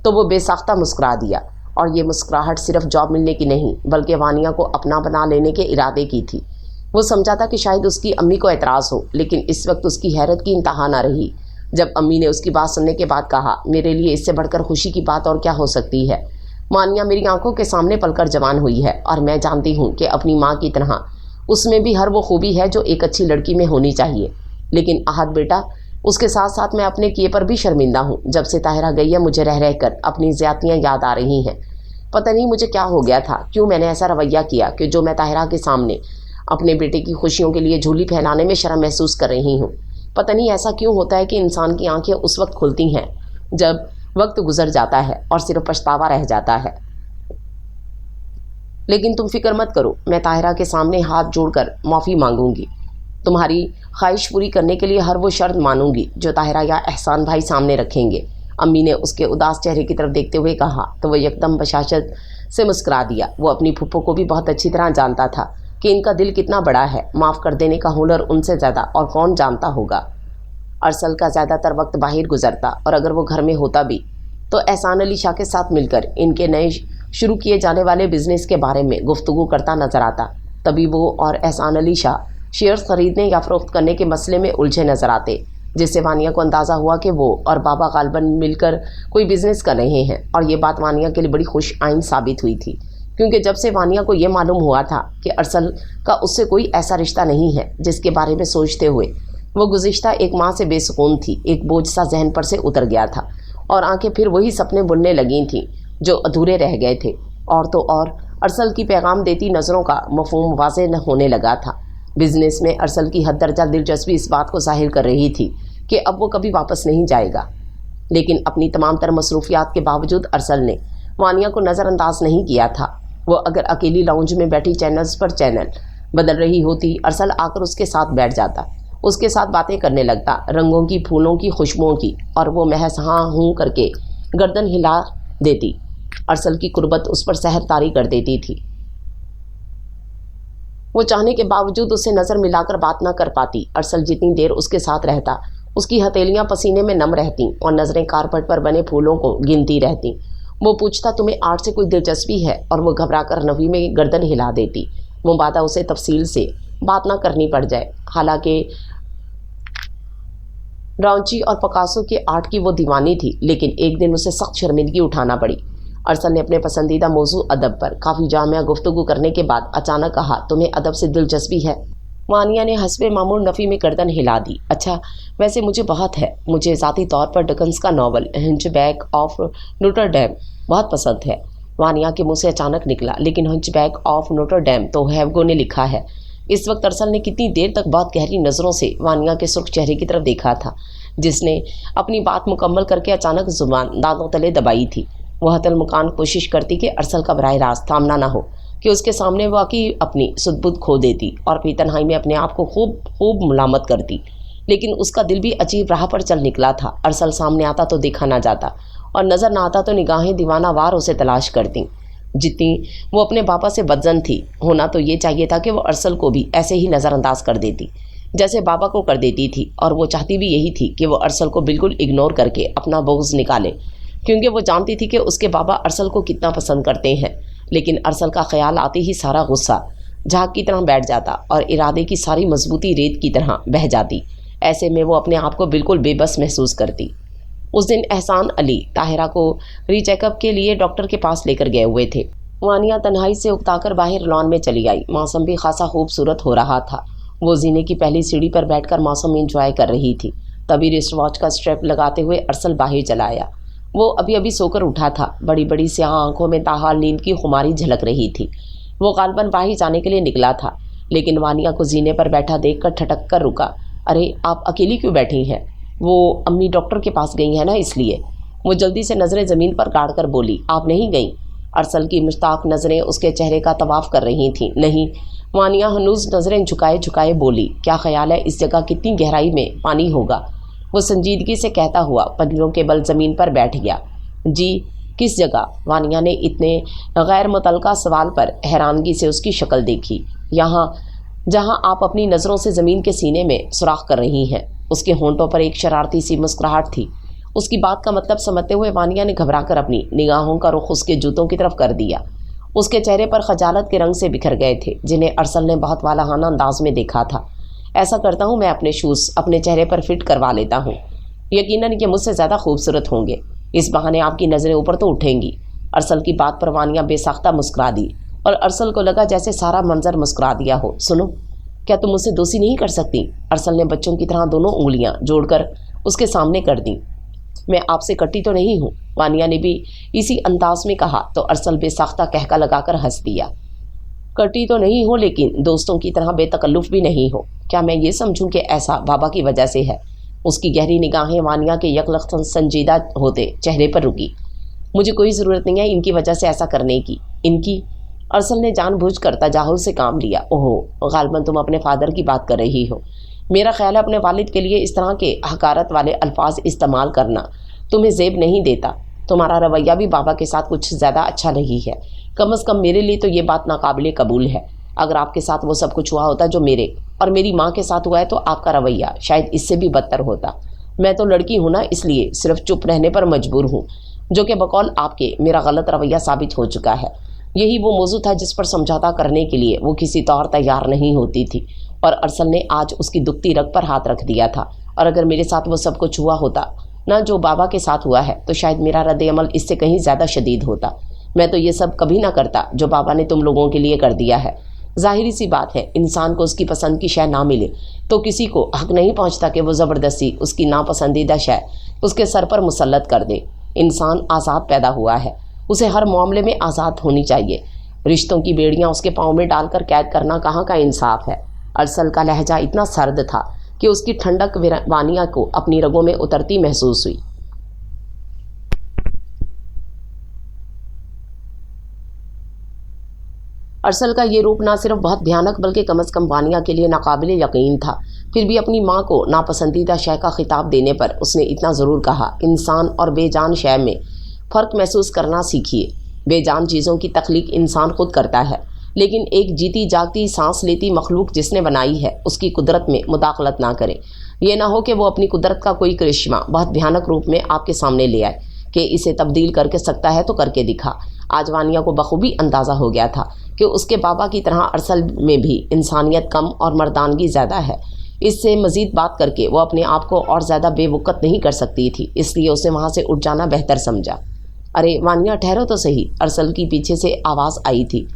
تو وہ بے ساختہ مسکرا دیا۔ اور یہ مسکراہٹ صرف جاب ملنے کی نہیں بلکہ وانیہ کو اپنا بنا لینے کے ارادے کی تھی۔ وہ سمجھا تھا کہ شاید اس کی امی کو اعتراض ہو، لیکن اس وقت اس کی حیرت کی انتہا نہ رہی جب امی نے اس کی بات سننے کے بعد کہا، میرے لیے اس سے بڑھ کر خوشی کی بات اور کیا ہو سکتی ہے؟ وانیہ میری آنکھوں کے سامنے پل کر جوان ہوئی ہے اور میں جانتی ہوں کہ اپنی ماں کی طرح اس میں بھی ہر وہ خوبی ہے جو ایک اچھی لڑکی میں ہونی چاہیے۔ لیکن احد بیٹا، اس کے ساتھ ساتھ میں اپنے کیے پر بھی شرمندہ ہوں۔ جب سے طاہرہ گئی ہے مجھے رہ رہ کر اپنی زیادتیاں یاد آ رہی ہیں۔ پتہ نہیں مجھے کیا ہو گیا تھا، کیوں میں نے ایسا رویہ کیا کہ جو میں طاہرہ کے سامنے اپنے بیٹے کی خوشیوں کے لیے جھولی پھیلانے میں شرم محسوس کر رہی ہوں۔ پتہ نہیں ایسا کیوں ہوتا ہے کہ انسان کی آنکھیں اس وقت کھلتی ہیں جب وقت گزر جاتا ہے اور صرف پچھتاوا رہ جاتا ہے۔ لیکن تم فکر مت کرو، میں طاہرہ کے سامنے ہاتھ جوڑ کر معافی مانگوں گی، تمہاری خواہش پوری کرنے کے لیے ہر وہ شرط مانوں گی جو طاہرہ یا احسان بھائی سامنے رکھیں گے۔ امی نے اس کے اداس چہرے کی طرف دیکھتے ہوئے کہا تو وہ یکدم بشاشت سے مسکرا دیا۔ وہ اپنی پھپھو کو بھی بہت اچھی طرح جانتا تھا کہ ان کا دل کتنا بڑا ہے، معاف کر دینے کا ہنر ان سے زیادہ اور کون جانتا ہوگا۔ ارسل کا زیادہ تر وقت باہر گزرتا اور اگر وہ گھر میں ہوتا بھی تو احسان علی شاہ کے ساتھ مل کر ان کے نئے شروع کیے جانے والے بزنس کے بارے میں گفتگو کرتا نظر آتا۔ تبھی وہ اور احسان علی شاہ शेयर्स खरीदने या फरोख्त करने के मसले में उलझे नजर आते, जिससे वानिया को अंदाज़ा हुआ कि वो और बाबा गालिबन मिलकर कोई बिजनेस कर रहे हैं। और ये बात वानिया के लिए बड़ी खुश आइन साबित हुई थी, क्योंकि जब से वानिया को ये मालूम हुआ था कि अरसल का उससे कोई ऐसा रिश्ता नहीं है जिसके बारे में सोचते हुए वो गुज़िश्ता एक माह से बेसुकून थी, एक बोझ सा जहन पर से उतर गया था और आंखें फिर वही सपने बुनने लगी थीं जो अधूरे रह गए थे। और तो और अरसल की पैगाम देती नज़रों का मफहूम वाज़ेह न होने लगा था। बिजनेस में अरसल की हद दर्जा दिलचस्पी इस बात को ज़ाहिर कर रही थी कि अब वो कभी वापस नहीं जाएगा, लेकिन अपनी तमाम तर मसरूफियात के बावजूद अरसल ने वानिया को नज़रअंदाज नहीं किया था। वो अगर अकेली लाउंज में बैठी चैनल्स पर चैनल बदल रही होती, अरसल आकर उसके साथ बैठ जाता, उसके साथ बातें करने लगता, रंगों की, फूलों की, खुशबुओं की, और वो महज हाँ हूँ करके गर्दन हिला देती। अरसल की कुर्बत उस पर सहर तारी कर देती थी। वो चाहने के बावजूद उसे नज़र मिलाकर बात ना कर पाती। अरसल जितनी देर उसके साथ रहता, उसकी हथेलियाँ पसीने में नम रहती और नज़रें कारपेट पर बने फूलों को गिनती रहती। वो पूछता, तुम्हें आर्ट से कोई दिलचस्पी है? और वो घबराकर नवी में गर्दन हिला देती, मुबादा उसे तफसील से बात ना करनी पड़ जाए। हालांकि रांची और पकासो के आर्ट की वो दीवानी थी, लेकिन एक दिन उसे सख्त शर्मिंदगी उठाना पड़ी। अरसल ने अपने पसंदीदा मौजू अदब पर काफ़ी जामिया गुफ्तगू करने के बाद अचानक कहा, तुम्हें अदब से दिलचस्पी है? वानिया ने हस्बे मामूल नफ़ी में गर्दन हिला दी। अच्छा, वैसे मुझे बहुत है। मुझे ज़ाती तौर पर डिकन्स का नावल हंचबैक ऑफ नोटर डैम बहुत पसंद है। वानिया के मुँह से अचानक निकला, लेकिन हंचबैक ऑफ नोटर डैम तो हैवगो ने लिखा है। इस वक्त अरसल ने कितनी देर तक बहुत गहरी नज़रों से वानिया के सुर्ख चेहरे की तरफ देखा था, जिसने अपनी बात मुकम्मल करके अचानक जुबान दांतों तले दबाई थी। वह हतल मुकान कोशिश करती कि अरसल का बराह रास्त सामना ना हो, कि उसके सामने वाकई अपनी सुदबुद खो देती और अपनी तन्हाई में अपने आप को खूब मुलामत करती। लेकिन उसका दिल भी अजीब राह पर चल निकला था। अरसल सामने आता तो देखा ना जाता और नज़र ना आता तो निगाहें दीवाना वार उसे तलाश करती। जितनी वो अपने बाबा से बदजन थी, होना तो ये चाहिए था कि वो अरसल को भी ऐसे ही नज़रअंदाज कर देती जैसे बाबा को कर देती थी। और वो चाहती भी यही थी कि वो अरसल को बिल्कुल इग्नोर करके अपना बोझ निकाले, क्योंकि वो जानती थी कि उसके बाबा अरसल को कितना पसंद करते हैं। लेकिन अरसल का ख्याल आते ही सारा गुस्सा झाग की तरह बैठ जाता और इरादे की सारी मजबूती रेत की तरह बह जाती। ऐसे में वो अपने आप को बिल्कुल बेबस महसूस करती। उस दिन एहसान अली ताहिरा को रीचेकअप के लिए डॉक्टर के पास लेकर गए हुए थे। वानिया तन्हाई से उकताकर बाहर लॉन में चली आई। मौसम भी खासा खूबसूरत हो रहा था। वो जीने की पहली सीढ़ी पर बैठकर मौसम एंजॉय कर रही थी। तभी रिस्ट वॉच का स्ट्रैप लगाते हुए अरसल बाहर चला आया। वो अभी अभी सोकर उठा था। बड़ी बड़ी स्याह आंखों में ताहाल नींद की खुमारी झलक रही थी। वो गालिबन बाहर जाने के लिए निकला था, लेकिन वानिया को जीने पर बैठा देखकर ठटक कर रुका। अरे, आप अकेली क्यों बैठी हैं? वो अम्मी डॉक्टर के पास गई है ना, इसलिए। वो जल्दी से नज़रें ज़मीन पर गाड़ कर बोली, आप नहीं गई? अरसल की मुश्ताक नज़रें उसके चेहरे का तवाफ़ कर रही थीं। नहीं। वानिया हनूज नज़रें झुकाए झुकाए बोली, क्या ख़याल है इस जगह कितनी गहराई में पानी होगा? वो संजीदगी से कहता हुआ पंजों के बल ज़मीन पर बैठ गया। जी, किस जगह? वानिया ने इतने गैर मुतल्लका सवाल पर हैरानगी से उसकी शक्ल देखी। यहाँ जहाँ आप अपनी नज़रों से ज़मीन के सीने में सुराख कर रही हैं। उसके होंठों पर एक शरारती सी मुस्कुराहट थी। उसकी बात का मतलब समझते हुए वानिया ने घबराकर अपनी निगाहों का रुख उसके जूतों की तरफ कर दिया। उसके चेहरे पर खजालत के रंग से बिखर गए थे, जिन्हें अरसल ने बहुत वालाहाना अंदाज में देखा था। ऐसा करता हूँ, मैं अपने शूज़ अपने चेहरे पर फिट करवा लेता हूँ। यकीनन ये मुझसे ज़्यादा खूबसूरत होंगे। इस बहाने आपकी नज़रें ऊपर तो उठेंगी। अरसल की बात पर वानिया बेसाख्ता मुस्कुरा दी और अरसल को लगा जैसे सारा मंजर मुस्कुरा दिया हो। सुनो, क्या तुम मुझसे दोस्ती नहीं कर सकती? अरसल ने बच्चों की तरह दोनों उंगलियां जोड़कर उसके सामने कर दी। मैं आपसे कटी तो नहीं हूँ? वानिया ने भी इसी अंदाज में कहा तो अरसल बेसाख्ता कहका लगाकर हंस दिया। कटी तो नहीं हो, लेकिन दोस्तों की तरह बेतकल्लुफ़ भी नहीं हो। क्या मैं ये समझूं कि ऐसा बाबा की वजह से है? उसकी गहरी निगाहें वानिया के यकलख्त संजीदा होते चेहरे पर रुकी। मुझे कोई ज़रूरत नहीं है इनकी वजह से ऐसा करने की। इनकी? अरसल ने जानबूझकर तजाहुल से काम लिया। ओहो, गालिबन तुम अपने फादर की बात कर रही हो। मेरा ख्याल है अपने वालिद के लिए इस तरह के हकारत वाले अल्फाज इस्तेमाल करना तुम्हें ज़ेब नहीं देता। तुम्हारा रवैया भी बाबा के साथ कुछ ज़्यादा अच्छा नहीं है। कम से कम मेरे लिए तो ये बात नाकाबिले कबूल है। अगर आपके साथ वो सब कुछ हुआ होता जो मेरे और मेरी माँ के साथ हुआ है, तो आपका रवैया शायद इससे भी बदतर होता। मैं तो लड़की हूँ ना, इसलिए सिर्फ चुप रहने पर मजबूर हूँ, जो कि बकौल आपके मेरा गलत रवैया साबित हो चुका है। यही वो मौजू था जिस पर समझौता करने के लिए वो किसी तौर तैयार नहीं होती थी, और अरसल ने आज उसकी दुखती रग पर हाथ रख दिया था। और अगर मेरे साथ वो सब कुछ हुआ होता ना जो बाबा के साथ हुआ है, तो शायद मेरा रद्द-ए-अमल इससे कहीं ज़्यादा शदीद होता। मैं तो ये सब कभी ना करता जो बाबा ने तुम लोगों के लिए कर दिया है। ज़ाहिरी सी बात है, इंसान को उसकी पसंद की शय ना मिले तो किसी को हक नहीं पहुंचता कि वो ज़बरदस्ती उसकी नापसंदीदा शय उसके सर पर मुसल्लत कर दे। इंसान आज़ाद पैदा हुआ है, उसे हर मामले में आज़ाद होनी चाहिए। रिश्तों की बेड़ियां उसके पाँव में डालकर कैद करना कहाँ का इंसाफ है। अरसल का लहजा इतना सर्द था कि उसकी ठंडक वानिया को अपनी रगों में उतरती महसूस हुई। अरसल का ये रूप ना सिर्फ बहुत भयानक बल्कि कम अज़ कम वानिया के लिए नाकाबिले यकीन था। फिर भी अपनी माँ को नापसंदीदा शय का खिताब देने पर उसने इतना ज़रूर कहा, इंसान और बेजान शय में फ़र्क महसूस करना सीखिए। बेजान चीज़ों की तख्लीक इंसान खुद करता है, लेकिन एक जीती जागती सांस लेती मखलूक जिसने बनाई है उसकी कुदरत में मुदाखलत ना करे। ये ना हो कि वो अपनी कुदरत का कोई करिश्मा बहुत भयानक रूप में आपके सामने ले आए कि इसे तब्दील करके सकता है तो करके दिखा। आज वानिया को बखूबी अंदाज़ा हो गया था कि उसके बाबा की तरह अरसल में भी इंसानियत कम और मर्दानगी ज़्यादा है। इससे मज़ीद बात करके वो अपने आप को और ज़्यादा बेवकत नहीं कर सकती थी, इसलिए उसे वहाँ से उठ जाना बेहतर समझा। अरे वानिया, ठहरो तो सही, अरसल की पीछे से आवाज़ आई थी।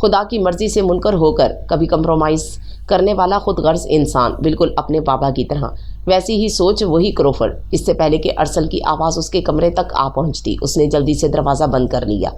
खुदा की मर्ज़ी से मुनकर होकर कभी कंप्रोमाइज़ करने वाला खुद गर्ज इंसान, बिल्कुल अपने बाबा की तरह। वैसी ही सोच वही क्रोफर्ड। इससे पहले कि अरसल की आवाज़ उसके कमरे तक आ पहुंचती, उसने जल्दी से दरवाज़ा बंद कर लिया।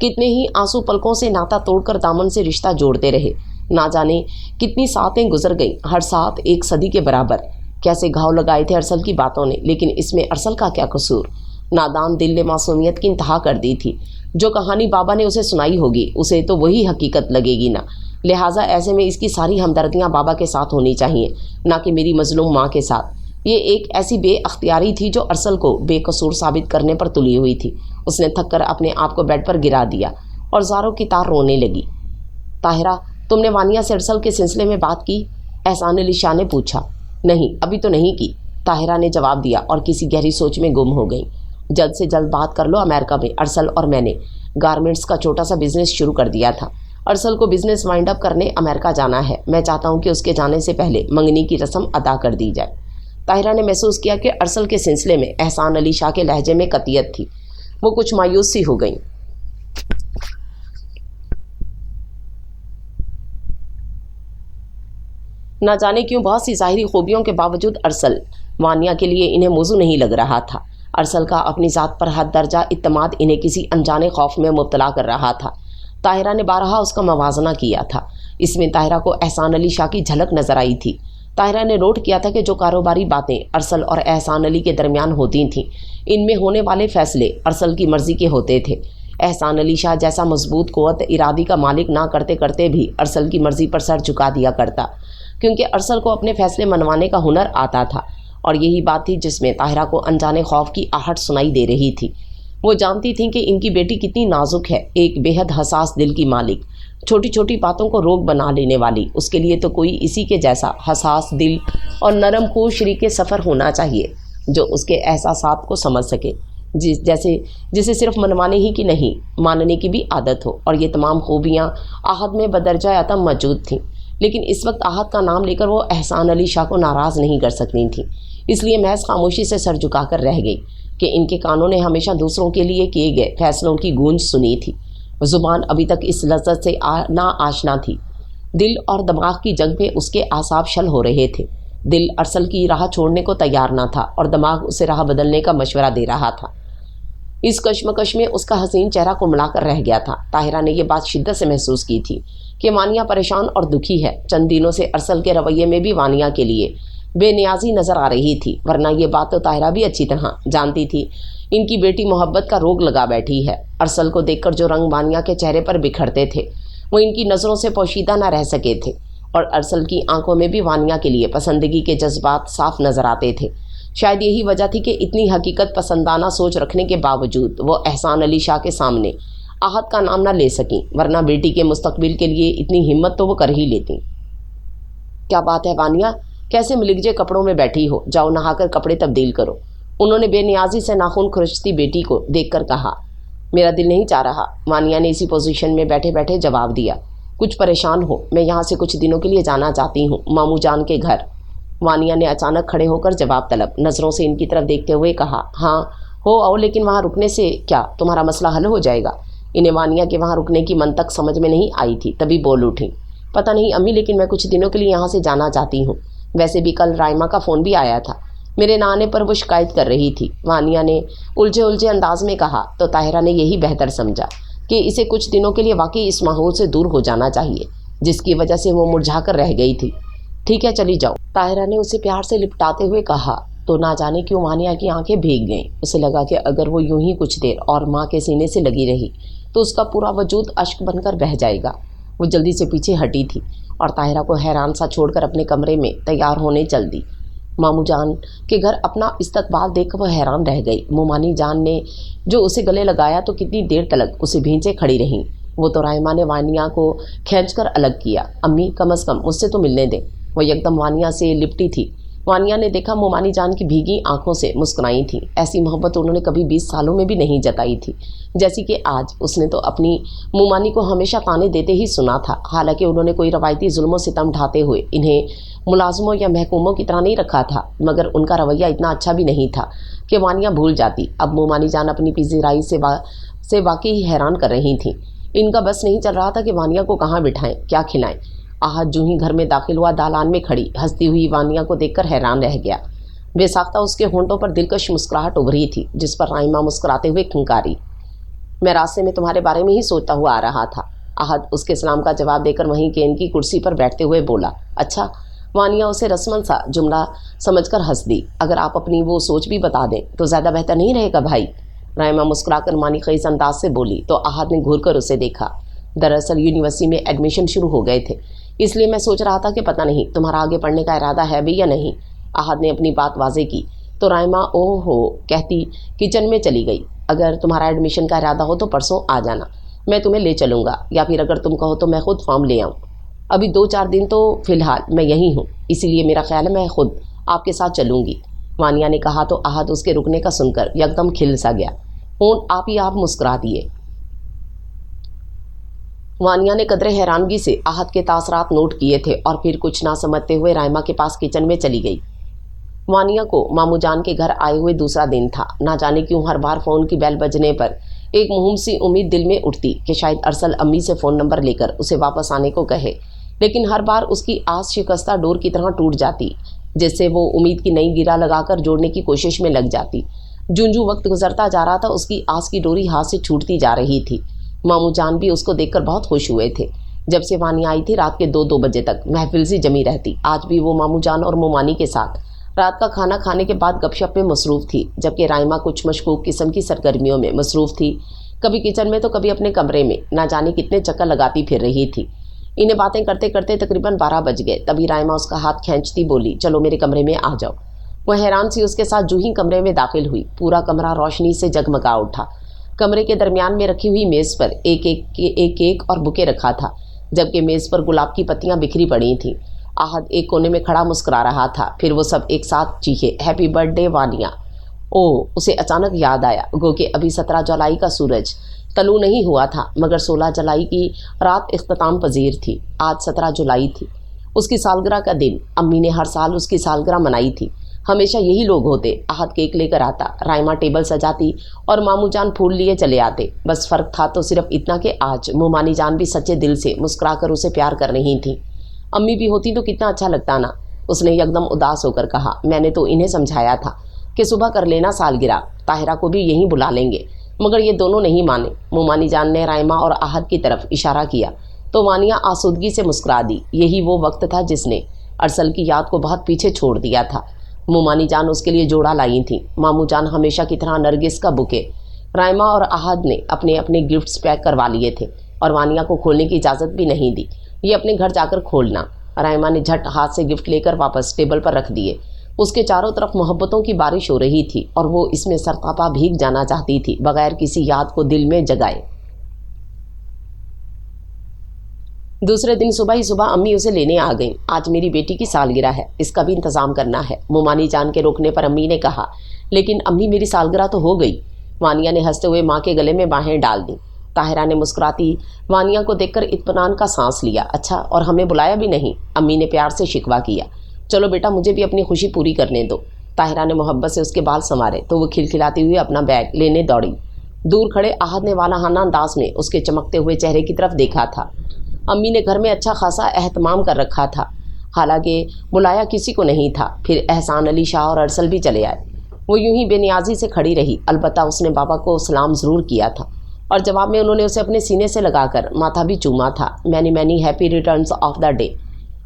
कितने ही आंसू पलकों से नाता तोड़कर दामन से रिश्ता जोड़ते रहे। ना जाने कितनी सातें गुजर गईं, हर सात एक सदी के बराबर। कैसे घाव लगाए थे अरसल की बातों ने, लेकिन इसमें अरसल का क्या कसूर। नादान दिल ने मासूमियत की इंतहा कर दी थी। जो कहानी बाबा ने उसे सुनाई होगी उसे तो वही हकीकत लगेगी ना, लिहाजा ऐसे में इसकी सारी हमदर्दियाँ बाबा के साथ होनी चाहिए, ना कि मेरी मजलूम माँ के साथ। ये एक ऐसी बेअख्तियारी थी जो अरसल को बेकसूर साबित करने पर तुली हुई थी। उसने थक कर अपने आप को बेड पर गिरा दिया और ज़ारों की तार रोने लगी। ताहिरा, तुमने वानिया से अरसल के सिलसिले में बात की? एहसान अली शाह ने पूछा। नहीं, अभी तो नहीं की, ताहिरा ने जवाब दिया और किसी गहरी सोच में गुम हो गई। जल्द से जल्द बात कर लो। अमेरिका में अरसल और मैंने गारमेंट्स का छोटा सा बिजनेस शुरू कर दिया था। अरसल को बिजनेस वाइंड अप करने अमेरिका जाना है। मैं चाहता हूँ कि उसके जाने से पहले मंगनी की रस्म अदा कर दी जाए। ताहिरा ने महसूस किया कि अरसल के सिलसिले में एहसान अली शाह के लहजे में कतियत थी। वो कुछ मायूस सी हो गई। ना जाने क्यों बहुत सी ज़ाहिरी खूबियों के बावजूद अरसल वानिया के लिए इन्हें मौजू नहीं लग रहा था। अरसल का अपनी ज़ात पर हद दर्जा इत्तमाद इन्हें किसी अनजाने खौफ में मुब्तला कर रहा था। ताहिरा ने बारहा उसका मवाजना किया था। इसमें ताहिरा को एहसान अली शाह की झलक नजर आई थी। ताहिरा ने नोट किया था कि जो कारोबारी बातें अरसल और एहसान अली के दरमियान होती थीं, इनमें होने वाले फैसले अरसल की मर्ज़ी के होते थे। एहसान अली शाह जैसा मजबूत क़ुव्वत इरादी का मालिक ना करते करते भी अरसल की मर्ज़ी पर सर झुका दिया करता, क्योंकि अरसल को अपने फ़ैसले मनवाने का हुनर आता था। और यही बात थी जिसमें ताहिरा को अनजाने खौफ की आहट सुनाई दे रही थी। वो जानती थी कि इनकी बेटी कितनी नाजुक है, एक बेहद हसास दिल की मालिक, छोटी छोटी बातों को रोग बना लेने वाली। उसके लिए तो कोई इसी के जैसा हसास दिल और नरम खून शरीके सफ़र होना चाहिए जो उसके एहसासात को समझ सके, जिसे सिर्फ मनवाने ही की नहीं, मानने की भी आदत हो। और ये तमाम खूबियाँ आहद में बदरजा अतम मौजूद थीं, लेकिन इस वक्त आहद का नाम लेकर वो एहसान अली शाह को नाराज़ नहीं कर सकती थी। इसलिए महज खामोशी से सर झुकाकर रह गई कि इनके कानों ने हमेशा दूसरों के लिए किए गए फैसलों की गूंज सुनी थी। ज़ुबान अभी तक इस लज्जत से ना आशना थी। दिल और दिमाग की जंग में उसके आसाब शल हो रहे थे। दिल अरसल की राह छोड़ने को तैयार ना था और दिमाग उसे राह बदलने का मशवरा दे रहा था। इस कश्मकश में उसका हसीन चेहरा कुमलाकर रह गया था। ताहिरा ने यह बात शिद्दत से महसूस की थी कि वानिया परेशान और दुखी है। चंद दिनों से अरसल के रवैये में भी वानिया के लिए बेनियाजी नज़र आ रही थी, वरना ये बात तो ताहिरा भी अच्छी तरह जानती थी। इनकी बेटी मोहब्बत का रोग लगा बैठी है। अरसल को देखकर जो रंग वानिया के चेहरे पर बिखरते थे वो इनकी नज़रों से पोशीदा न रह सके थे, और अरसल की आंखों में भी वानिया के लिए पसंदगी के जज्बात साफ नज़र आते थे। शायद यही वजह थी कि इतनी हकीकत पसंदाना सोच रखने के बावजूद वो एहसान अली शाह के सामने आहत का नाम न ले सकीं, वरना बेटी के मुस्तकबिल के लिए इतनी हिम्मत तो वो कर ही लेती। क्या बात है वानिया, कैसे मिलिगजे कपड़ों में बैठी हो? जाओ नहाकर कपड़े तब्दील करो। उन्होंने बेनियाजी से नाखून खुरचती बेटी को देखकर कहा। میرا دل نہیں چاہ رہا، وانیا نے اسی پوزیشن میں بیٹھے بیٹھے جواب دیا۔ کچھ پریشان ہو؟ میں یہاں سے کچھ دنوں کے لیے جانا چاہتی ہوں، ماموں جان کے گھر۔ وانیا نے اچانک کھڑے ہو کر جواب طلب نظروں سے ان کی طرف دیکھتے ہوئے کہا۔ ہاں ہو آؤ، لیکن وہاں رکنے سے کیا تمہارا مسئلہ حل ہو جائے گا؟ انہیں وانیا کے وہاں رکنے کی منطق سمجھ میں نہیں آئی تھی، تبھی بول اٹھیں۔ پتہ نہیں امی، لیکن میں کچھ دنوں کے لیے یہاں سے جانا چاہتی ہوں۔ ویسے بھی کل رائما کا فون بھی آیا تھا، میرے نہ آنے پر وہ شکایت کر رہی تھی، وانیا نے الجھے انداز میں کہا۔ تو طاہرہ نے یہی بہتر سمجھا کہ اسے کچھ دنوں کے لیے واقعی اس ماحول سے دور ہو جانا چاہیے جس کی وجہ سے وہ مرجھا کر رہ گئی تھی۔ ٹھیک ہے چلی جاؤ، طاہرہ نے اسے پیار سے لپٹاتے ہوئے کہا۔ تو نہ جانے کیوں وانیا کی آنکھیں بھیگ گئیں۔ اسے لگا کہ اگر وہ یوں ہی کچھ دیر اور ماں کے سینے سے لگی رہی تو اس کا پورا وجود اشک بن کر بہہ جائے گا۔ وہ جلدی سے پیچھے ہٹی تھی اور طاہرہ کو حیران سا چھوڑ کر اپنے کمرے میں تیار ہونے چل دی۔ ماموں جان کے گھر اپنا استقبال دیکھ کر وہ حیران رہ گئی۔ مومانی جان نے جو اسے گلے لگایا تو کتنی دیر تلک اسے بھینچے کھڑی رہیں۔ وہ تو رائما نے وانیا کو کھینچ کر الگ کیا۔ امی کم از کم مجھ سے تو ملنے دیں۔ وہ یکدم وانیا سے لپٹی تھی۔ وانیا نے دیکھا مومانی جان کی بھیگی آنکھوں سے مسکرائی تھیں۔ ایسی محبت انہوں نے کبھی 20 سالوں میں بھی نہیں جتائی تھی جیسی کہ آج۔ اس نے تو اپنی مومانی کو ہمیشہ طعنے دیتے ہی سنا تھا، حالانکہ انہوں نے کوئی روایتی ظلم و ستم ڈھاتے ہوئے انہیں ملازموں یا محکوموں کی طرح نہیں رکھا تھا، مگر ان کا رویہ اتنا اچھا بھی نہیں تھا کہ وانیا بھول جاتی۔ اب مومانی جان اپنی پذیرائی سے واقعی حیران کر رہی تھیں۔ ان کا بس نہیں چل رہا تھا کہ وانیا کو کہاں بٹھائیں، کیا کھلائیں۔ آہت جو ہی گھر میں داخل ہوا دالان میں کھڑی ہنستی ہوئی وانیا کو دیکھ کر حیران رہ گیا۔ بے ساختہ اس کے ہونٹوں پر دلکش مسکراہٹ ابھری تھی، جس پر رائما مسکراتے ہوئے کھنکاری۔ میں راستے میں تمہارے بارے میں ہی سوچتا ہوا آ رہا تھا۔ آہت اس کے سلام کا جواب دے کر وہیں کین کی کرسی پر بیٹھتے ہوئے بولا۔ اچھا؟ وانیا اسے رسمن سا جملہ سمجھ کر ہنس دی۔ اگر آپ اپنی وہ سوچ بھی بتا دیں تو زیادہ بہتر نہیں رہے گا بھائی؟ رائما مسکرا کر مانی خیز انداز سے بولی تو آہت نے گھور کر اسے دیکھا۔ دراصل یونیورسٹی میں ایڈمیشن شروع ہو گئے تھے، اس لیے میں سوچ رہا تھا کہ پتہ نہیں تمہارا آگے پڑھنے کا ارادہ ہے بھی یا نہیں۔ آہت نے اپنی بات واضح کی تو رائما اوہ ہو کہتی کچن میں چلی گئی۔ اگر تمہارا ایڈمیشن کا ارادہ ہو تو پرسوں آ جانا، میں تمہیں لے چلوں گا، یا پھر اگر تم کہو تو میں خود فارم لے آؤں۔ ابھی 2-4 دن تو فی الحال میں یہیں ہوں، اسی لیے میرا خیال ہے میں خود آپ کے ساتھ چلوں گی، وانیا نے کہا تو آہت اس کے رکنے کا سن کر یکدم کھل سا گیا۔ ہونٹ آپ ہی آپ مسکرا دیے۔ وانیا نے قدرے حیرانگی سے آہت کے تاثرات نوٹ کیے تھے اور پھر کچھ نہ سمجھتے ہوئے رائما کے پاس کچن میں چلی گئی۔ وانیا کو ماموں جان کے گھر آئے ہوئے دوسرا دن تھا۔ نہ جانے کیوں ہر بار فون کی بیل بجنے پر ایک مہم سی امید دل میں اٹھتی کہ شاید ارسل امی سے فون نمبر لے کر اسے واپس آنے کو کہے، لیکن ہر بار اس کی آس شکستہ ڈور کی طرح ٹوٹ جاتی، جس سے وہ امید کی نئی گرہ لگا کر جوڑنے کی کوشش میں لگ جاتی۔ جوں وقت گزرتا جا رہا تھا اس کی آس کی ڈوری ہاتھ سے چھوٹتی جا رہی تھی۔ ماموں جان بھی اس کو دیکھ کر بہت خوش ہوئے تھے۔ جب سے وانیا آئی تھی رات کے 2 بجے تک محفل سی جمی رہتی۔ آج بھی وہ ماموں جان اور مومانی کے ساتھ رات کا کھانا کھانے کے بعد گپ شپ میں مصروف تھی، جبکہ رائما کچھ مشکوک قسم کی سرگرمیوں میں مصروف تھی، کبھی کچن میں تو کبھی اپنے کمرے میں، نہ جانے کتنے چکر لگاتی پھر رہی تھی۔ انہیں باتیں کرتے کرتے تقریباً 12 بج گئے، تبھی رائما اس کا ہاتھ کھینچتی بولی چلو میرے کمرے میں آ جاؤ۔ وہ حیران سی اس کے ساتھ جو ہی کمرے میں داخل ہوئی، پورا کمرہ روشنی سے جگمگا اٹھا۔ کمرے کے درمیان میں رکھی ہوئی میز پر ایک کیک اور بکے رکھا تھا، جبکہ میز پر گلاب کی پتیاں بکھری پڑی تھیں۔ آہت ایک کونے میں کھڑا مسکرا رہا تھا، پھر وہ سب ایک ساتھ چیخے ہیپی برتھ ڈے وانیا۔ اسے اچانک یاد آیا گو کہ ابھی 17 جولائی کا سورج طلوع نہیں ہوا تھا، مگر 16 جولائی کی رات اختتام پذیر تھی۔ آج 17 جولائی تھی، اس کی سالگرہ کا دن۔ امی نے ہر سال اس کی سالگرہ منائی تھی، ہمیشہ یہی لوگ ہوتے۔ آہت کیک لے کر آتا، رائما ٹیبل سجاتی اور ماموں جان پھول لیے چلے آتے۔ بس فرق تھا تو صرف اتنا کہ آج مومانی جان بھی سچے دل سے مسکرا کر اسے پیار کر رہی تھیں۔ امی بھی ہوتی تو کتنا اچھا لگتا نا، اس نے یکدم اداس ہو کر کہا۔ میں نے تو انہیں سمجھایا تھا کہ صبح کر لینا سالگرہ، طاہرہ کو بھی یہیں بلا لیں گے، مگر یہ دونوں نہیں مانے۔ مومانی جان نے رائما اور آہت کی طرف اشارہ کیا تو وانیا آسودگی سے مسکرا دی۔ یہی وہ وقت تھا جس نے ارسل کی یاد کو بہت پیچھے چھوڑ دیا تھا۔ مومانی جان اس کے لیے جوڑا لائی تھیں، ماموں جان ہمیشہ کی طرح نرگس کا بکے۔ رائما اور آہت نے اپنے اپنے گفٹس پیک کروا لیے تھے اور وانیا کو کھولنے کی اجازت بھی نہیں دی، یہ اپنے گھر جا کر کھولنا۔ رائما نے جھٹ ہاتھ سے گفٹ لے کر واپس ٹیبل پر رکھ دیے۔ اس کے چاروں طرف محبتوں کی بارش ہو رہی تھی اور وہ اس میں سرتاپا بھیگ جانا چاہتی تھی بغیر کسی یاد کو دل میں جگائے۔ دوسرے دن صبح ہی صبح امی اسے لینے آ گئیں۔ آج میری بیٹی کی سالگرہ ہے، اس کا بھی انتظام کرنا ہے، مومانی جان کے روکنے پر امی نے کہا۔ لیکن امی میری سالگرہ تو ہو گئی، वानिया ने हंसते हुए माँ के गले में बाहें डाल दी। ताहिरा ने मुस्कुराती वानिया को देखकर इत्मीनान का सांस लिया। अच्छा, और हमें बुलाया भी नहीं? अम्मी ने प्यार से शिकवा किया। चलो बेटा, मुझे भी अपनी खुशी पूरी करने दो। ताहिरा ने मोहब्बत से उसके बाल संवारे तो वो खिलखिलाती हुई अपना बैग लेने दौड़ी। दूर खड़े आहद ने वालाहाना अंदाज में उसके चमकते हुए चेहरे की तरफ देखा था। अम्मी ने घर में अच्छा खासा एहतमाम कर रखा था, हालांकि बुलाया किसी को नहीं था। फिर एहसान अली शाह और अरसल भी चले आए। वो यूं ही बेनियाजी से खड़ी रही। अलबत्ता उसने बाबा को सलाम ज़रूर किया था और जवाब में उन्होंने उसे अपने सीने से लगाकर माथा भी चूमा था। Many many happy returns of the day.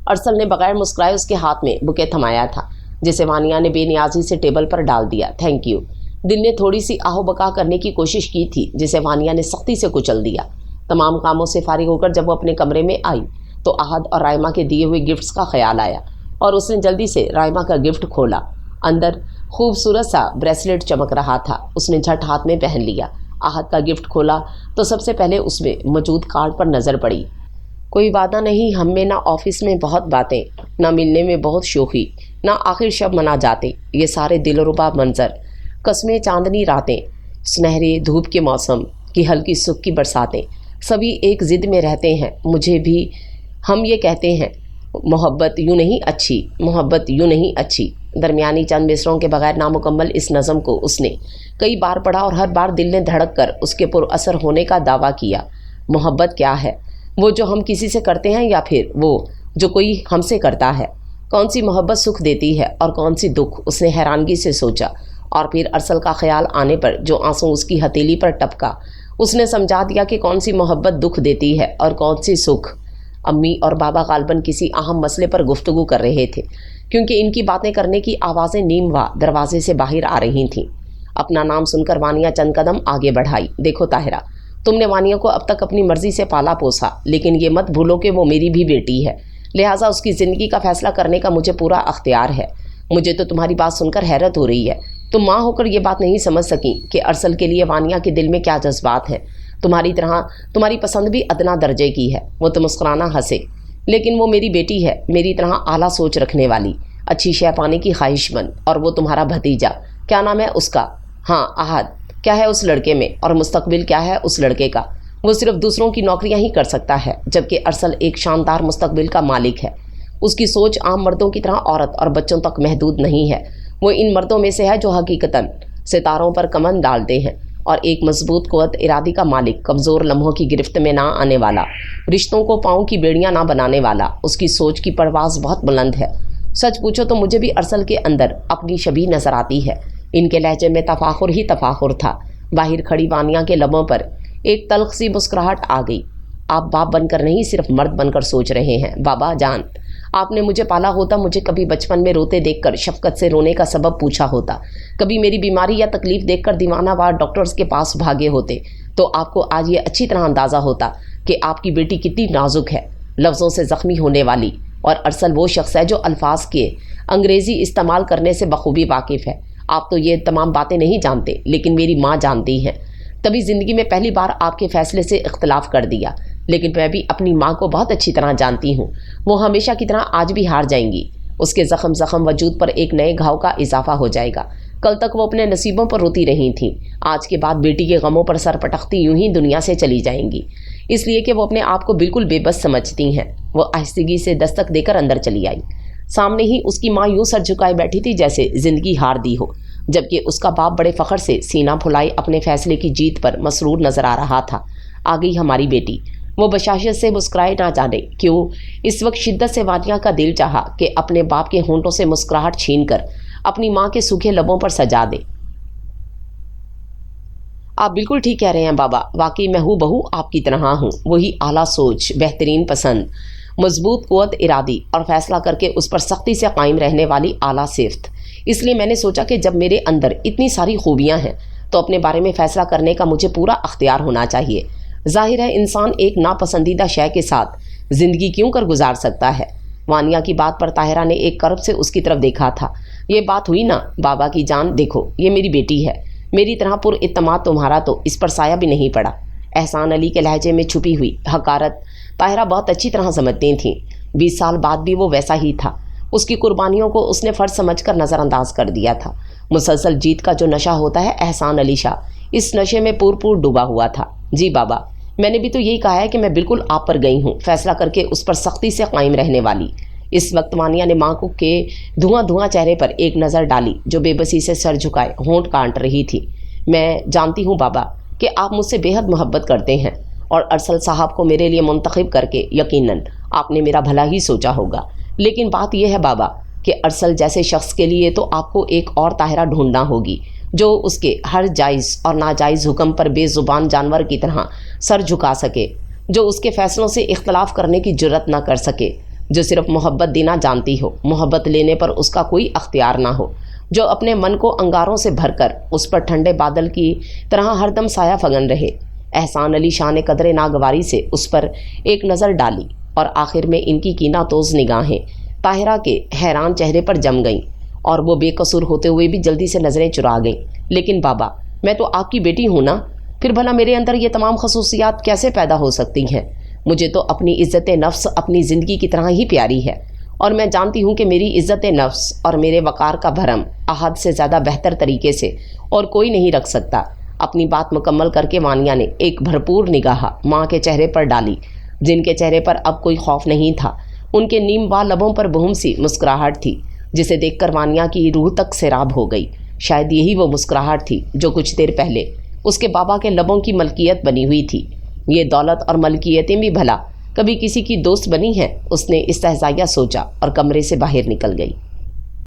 Arsal ने बगैर मुस्कुराए उसके हाथ में बुके थमाया था, जिसे वानिया ने बेनियाजी से टेबल पर डाल दिया। Thank you. दिल ने थोड़ी सी आहो बका करने की कोशिश की थी, जिसे वानिया ने सख्ती से कुचल दिया। तमाम कामों से फारिग होकर जब वो अपने कमरे में आई तो आहद और रायमा के दिए हुए गिफ्ट्स का ख्याल आया और उसने जल्दी से रायमा का गिफ्ट खोला। अंदर खूबसूरत सा ब्रेसलेट चमक रहा था। उसने झट हाथ में पहन लिया। आहद का गिफ्ट खोला तो सबसे पहले उसमें मौजूद कार्ड पर नज़र पड़ी। कोई वादा नहीं हम में, ना ऑफिस में बहुत बातें, ना मिलने में बहुत शोखी, ना आखिर शब मना जाते, ये सारे दिलरुबा मंजर, कस्में चांदनी रातें, सुनहरे धूप के मौसम की हल्की सुख की बरसातें, सभी एक ज़िद में रहते हैं। मुझे भी हम ये कहते हैं मोहब्बत यूँ नहीं अच्छी, मोहब्बत यूँ नहीं अच्छी। दरमियानी चंद मिसरों के बगैर नामुकम्मल इस नज़म को उसने कई बार पढ़ा और हर बार दिल ने धड़क कर उसके पुरअसर होने का दावा किया। मोहब्बत क्या है? वो जो हम किसी से करते हैं या फिर वो जो कोई हमसे करता है? कौन सी मोहब्बत सुख देती है और कौन सी दुख? उसने हैरानगी से सोचा और फिर अरसल का ख्याल आने पर जो आंसू उसकी हथेली पर टपका, उसने समझा दिया कि कौन सी मोहब्बत दुख देती है और कौन सी सुख। अम्मी और बाबा गालबन किसी अहम मसले पर गुफ्तगू कर रहे थे, क्योंकि इनकी बातें करने की आवाज़ें नीमवा दरवाजे से बाहर आ रही थीं। अपना नाम सुनकर वानिया चंद कदम आगे बढ़ाई। देखो ताहिरा, तुमने वानिया को अब तक अपनी मर्ज़ी से पाला पोसा, लेकिन ये मत भूलो कि वो मेरी भी बेटी है, लिहाजा उसकी ज़िंदगी का फ़ैसला करने का मुझे पूरा अख्तियार है। मुझे तो तुम्हारी बात सुनकर हैरत हो रही है। तुम माँ होकर ये बात नहीं समझ सकी कि अरसल के लिए वानिया के दिल में क्या जज्बात हैं। तुम्हारी तरह तुम्हारी पसंद भी अदना दर्जे की है। वो तो मुस्कुराना हंसे। लेकिन वो मेरी बेटी है, मेरी तरह आला सोच रखने वाली, अच्छी शय पाने की ख्वाहिशमंद। और वो तुम्हारा भतीजा, क्या नाम है उसका? हाँ, आहद। क्या है उस लड़के में और मुस्तकबिल क्या है उस लड़के का? वो सिर्फ दूसरों की नौकरियां ही कर सकता है, जबकि अरसल एक शानदार मुस्तकबिल का मालिक है। उसकी सोच आम मर्दों की तरह औरत और बच्चों तक महदूद नहीं है। वो इन मर्दों में से है जो हकीकतन सितारों पर कमन डालते हैं और एक मजबूत क़ुव्वत इरादी का मालिक, कमज़ोर लम्हों की गिरफ्त में ना आने वाला, रिश्तों को पाँव की बेड़ियाँ ना बनाने वाला। उसकी सोच की परवाज़ बहुत बुलंद है। सच पूछो तो मुझे भी अरसल के अंदर अपनी शबी नज़र आती है। इनके लहजे में तफाखुर ही तफाखुर था। बाहर खड़ी वानिया के लबों पर एक तल्ख सी मुस्कुराहट आ गई। आप बाप बनकर नहीं, सिर्फ मर्द बनकर सोच रहे हैं। बाबा जान, आपने मुझे पाला होता, मुझे कभी बचपन में रोते देखकर शफकत से रोने का सबब पूछा होता, कभी मेरी बीमारी या तकलीफ़ देखकर दीवानावार डॉक्टर्स के पास भागे होते, तो आपको आज ये अच्छी तरह अंदाज़ा होता कि आपकी बेटी कितनी नाजुक है, लफ्ज़ों से ज़ख्मी होने वाली। और अरसल वो शख्स है जो अल्फाज के अंग्रेज़ी इस्तेमाल करने से बखूबी वाकिफ़ है। आप तो ये तमाम बातें नहीं जानते, लेकिन मेरी माँ जानती हैं। तभी ज़िंदगी में पहली बार आपके फ़ैसले से इख्तलाफ कर दिया, लेकिन मैं भी अपनी माँ को बहुत अच्छी तरह जानती हूँ। वो हमेशा की तरह आज भी हार जाएंगी। उसके ज़ख्म वजूद पर एक नए घाव का इजाफा हो जाएगा। कल तक वो अपने नसीबों पर रोती रही थीं, आज के बाद बेटी के गमों पर सर पटकती यूं ही दुनिया से चली जाएंगी, इसलिए कि वो अपने आप को बिल्कुल बेबस समझती हैं। वो आहिस्तगी से दस्तक देकर अंदर चली आई। सामने ही उसकी माँ यूं सर झुकाए बैठी थी जैसे ज़िंदगी हार दी हो, जबकि उसका बाप बड़े फ़ख्र से सीना फुलाए अपने फ़ैसले की जीत पर मसरूर नज़र आ रहा था। आ गई हमारी बेटी। वो बशाशत से मुस्कुराए, ना जाने क्यों इस वक्त शिद्दत से वानिया का दिल चाहा कि अपने बाप के होंठों से मुस्कुराहट छीन कर अपनी माँ के सूखे लबों पर सजा दे। आप बिल्कुल ठीक कह रहे हैं बाबा, वाकई मैं हूँ बहू आपकी तरह हूँ। वही आला सोच, बेहतरीन पसंद, मजबूत क़ुव्वत इरादी और फ़ैसला करके उस पर सख्ती से कायम रहने वाली आला सिफ्त। इसलिए मैंने सोचा कि जब मेरे अंदर इतनी सारी खूबियाँ हैं तो अपने बारे में फ़ैसला करने का मुझे पूरा अख्तियार होना चाहिए। जाहिर है इंसान एक नापसंदीदा शय के साथ ज़िंदगी क्यों कर गुजार सकता है। वानिया की बात पर ताहिरा ने एक करब से उसकी तरफ देखा था। ये बात हुई ना बाबा की जान, देखो ये मेरी बेटी है, मेरी तरह पुरइत्तमाद तुम्हारा तो इस पर साया भी नहीं पड़ा। एहसान अली के लहजे में छुपी हुई हकारत ताहिरा बहुत अच्छी तरह समझती थी। 20 साल बाद भी वो वैसा ही था। उसकी कुर्बानियों को उसने फ़र्ज समझकर नज़रअंदाज कर दिया था। मुसलसल जीत का जो नशा होता है एहसान अली शाह, इस नशे में पूर डूबा हुआ था। जी बाबा, मैंने भी तो यही कहा है कि मैं बिल्कुल आप पर गई हूँ, फैसला करके उस पर सख्ती से कायम रहने वाली। इस वक्त मानिया ने माँ को के धुआं चेहरे पर एक नज़र डाली, जो बेबसी से सर झुकाए होंठ कांट रही थी। मैं जानती हूँ बाबा कि आप मुझसे बेहद मोहब्बत करते हैं, और अरसल साहब को मेरे लिए मुंतखब करके यकीनन आपने मेरा भला ही सोचा होगा। लेकिन बात यह है बाबा कि अरसल जैसे शख्स के लिए तो आपको एक और ताहिरा ढूंढना होगी, जो उसके हर जायज़ और नाजायज़ हुक्म पर बेज़ुबान जानवर की तरह सर झुका सके, जो उसके फ़ैसलों से इख्तलाफ करने की जुर्रत ना कर सके, जो सिर्फ मोहब्बत देना जानती हो, मोहब्बत लेने पर उसका कोई अख्तियार ना हो, जो अपने मन को अंगारों से भरकर उस पर ठंडे बादल की तरह हरदम साया फगन रहे। एहसान अली शाह ने कदरे नागवारी से उस पर एक नज़र डाली, और आखिर में इनकी कीनातोज़ निगाहें ताहिरा के हैरान चेहरे पर जम गईं, और वो बेकसूर होते हुए भी जल्दी से नज़रें चुरा गईं। लेकिन बाबा, मैं तो आपकी बेटी हूँ ना, फिर भला मेरे अंदर ये तमाम खसूसियात कैसे पैदा हो सकती हैं? मुझे तो अपनी इज़्ज़त नफ्स अपनी ज़िंदगी की तरह ही प्यारी है, और मैं जानती हूँ कि मेरी इज़्ज़त नफ्स और मेरे वक़ार का भरम अहद से ज़्यादा बेहतर तरीके से और कोई नहीं रख सकता। अपनी बात मुकम्मल करके वानिया ने एक भरपूर निगाह माँ के चेहरे पर डाली, जिनके चेहरे पर अब कोई खौफ नहीं था। उनके नीमवा लबों पर बहुम सी मुस्कुराहट थी, जिसे देखकर वानिया की रूह तक सैराब हो गई। शायद यही वो मुस्कुराहट थी जो कुछ देर पहले उसके बाबा के लबों की मलकियत बनी हुई थी। ये दौलत और मलकियतें भी भला कभी किसी की दोस्त बनी हैं? उसने इस्तेहज़ाया सोचा और कमरे से बाहर निकल गई।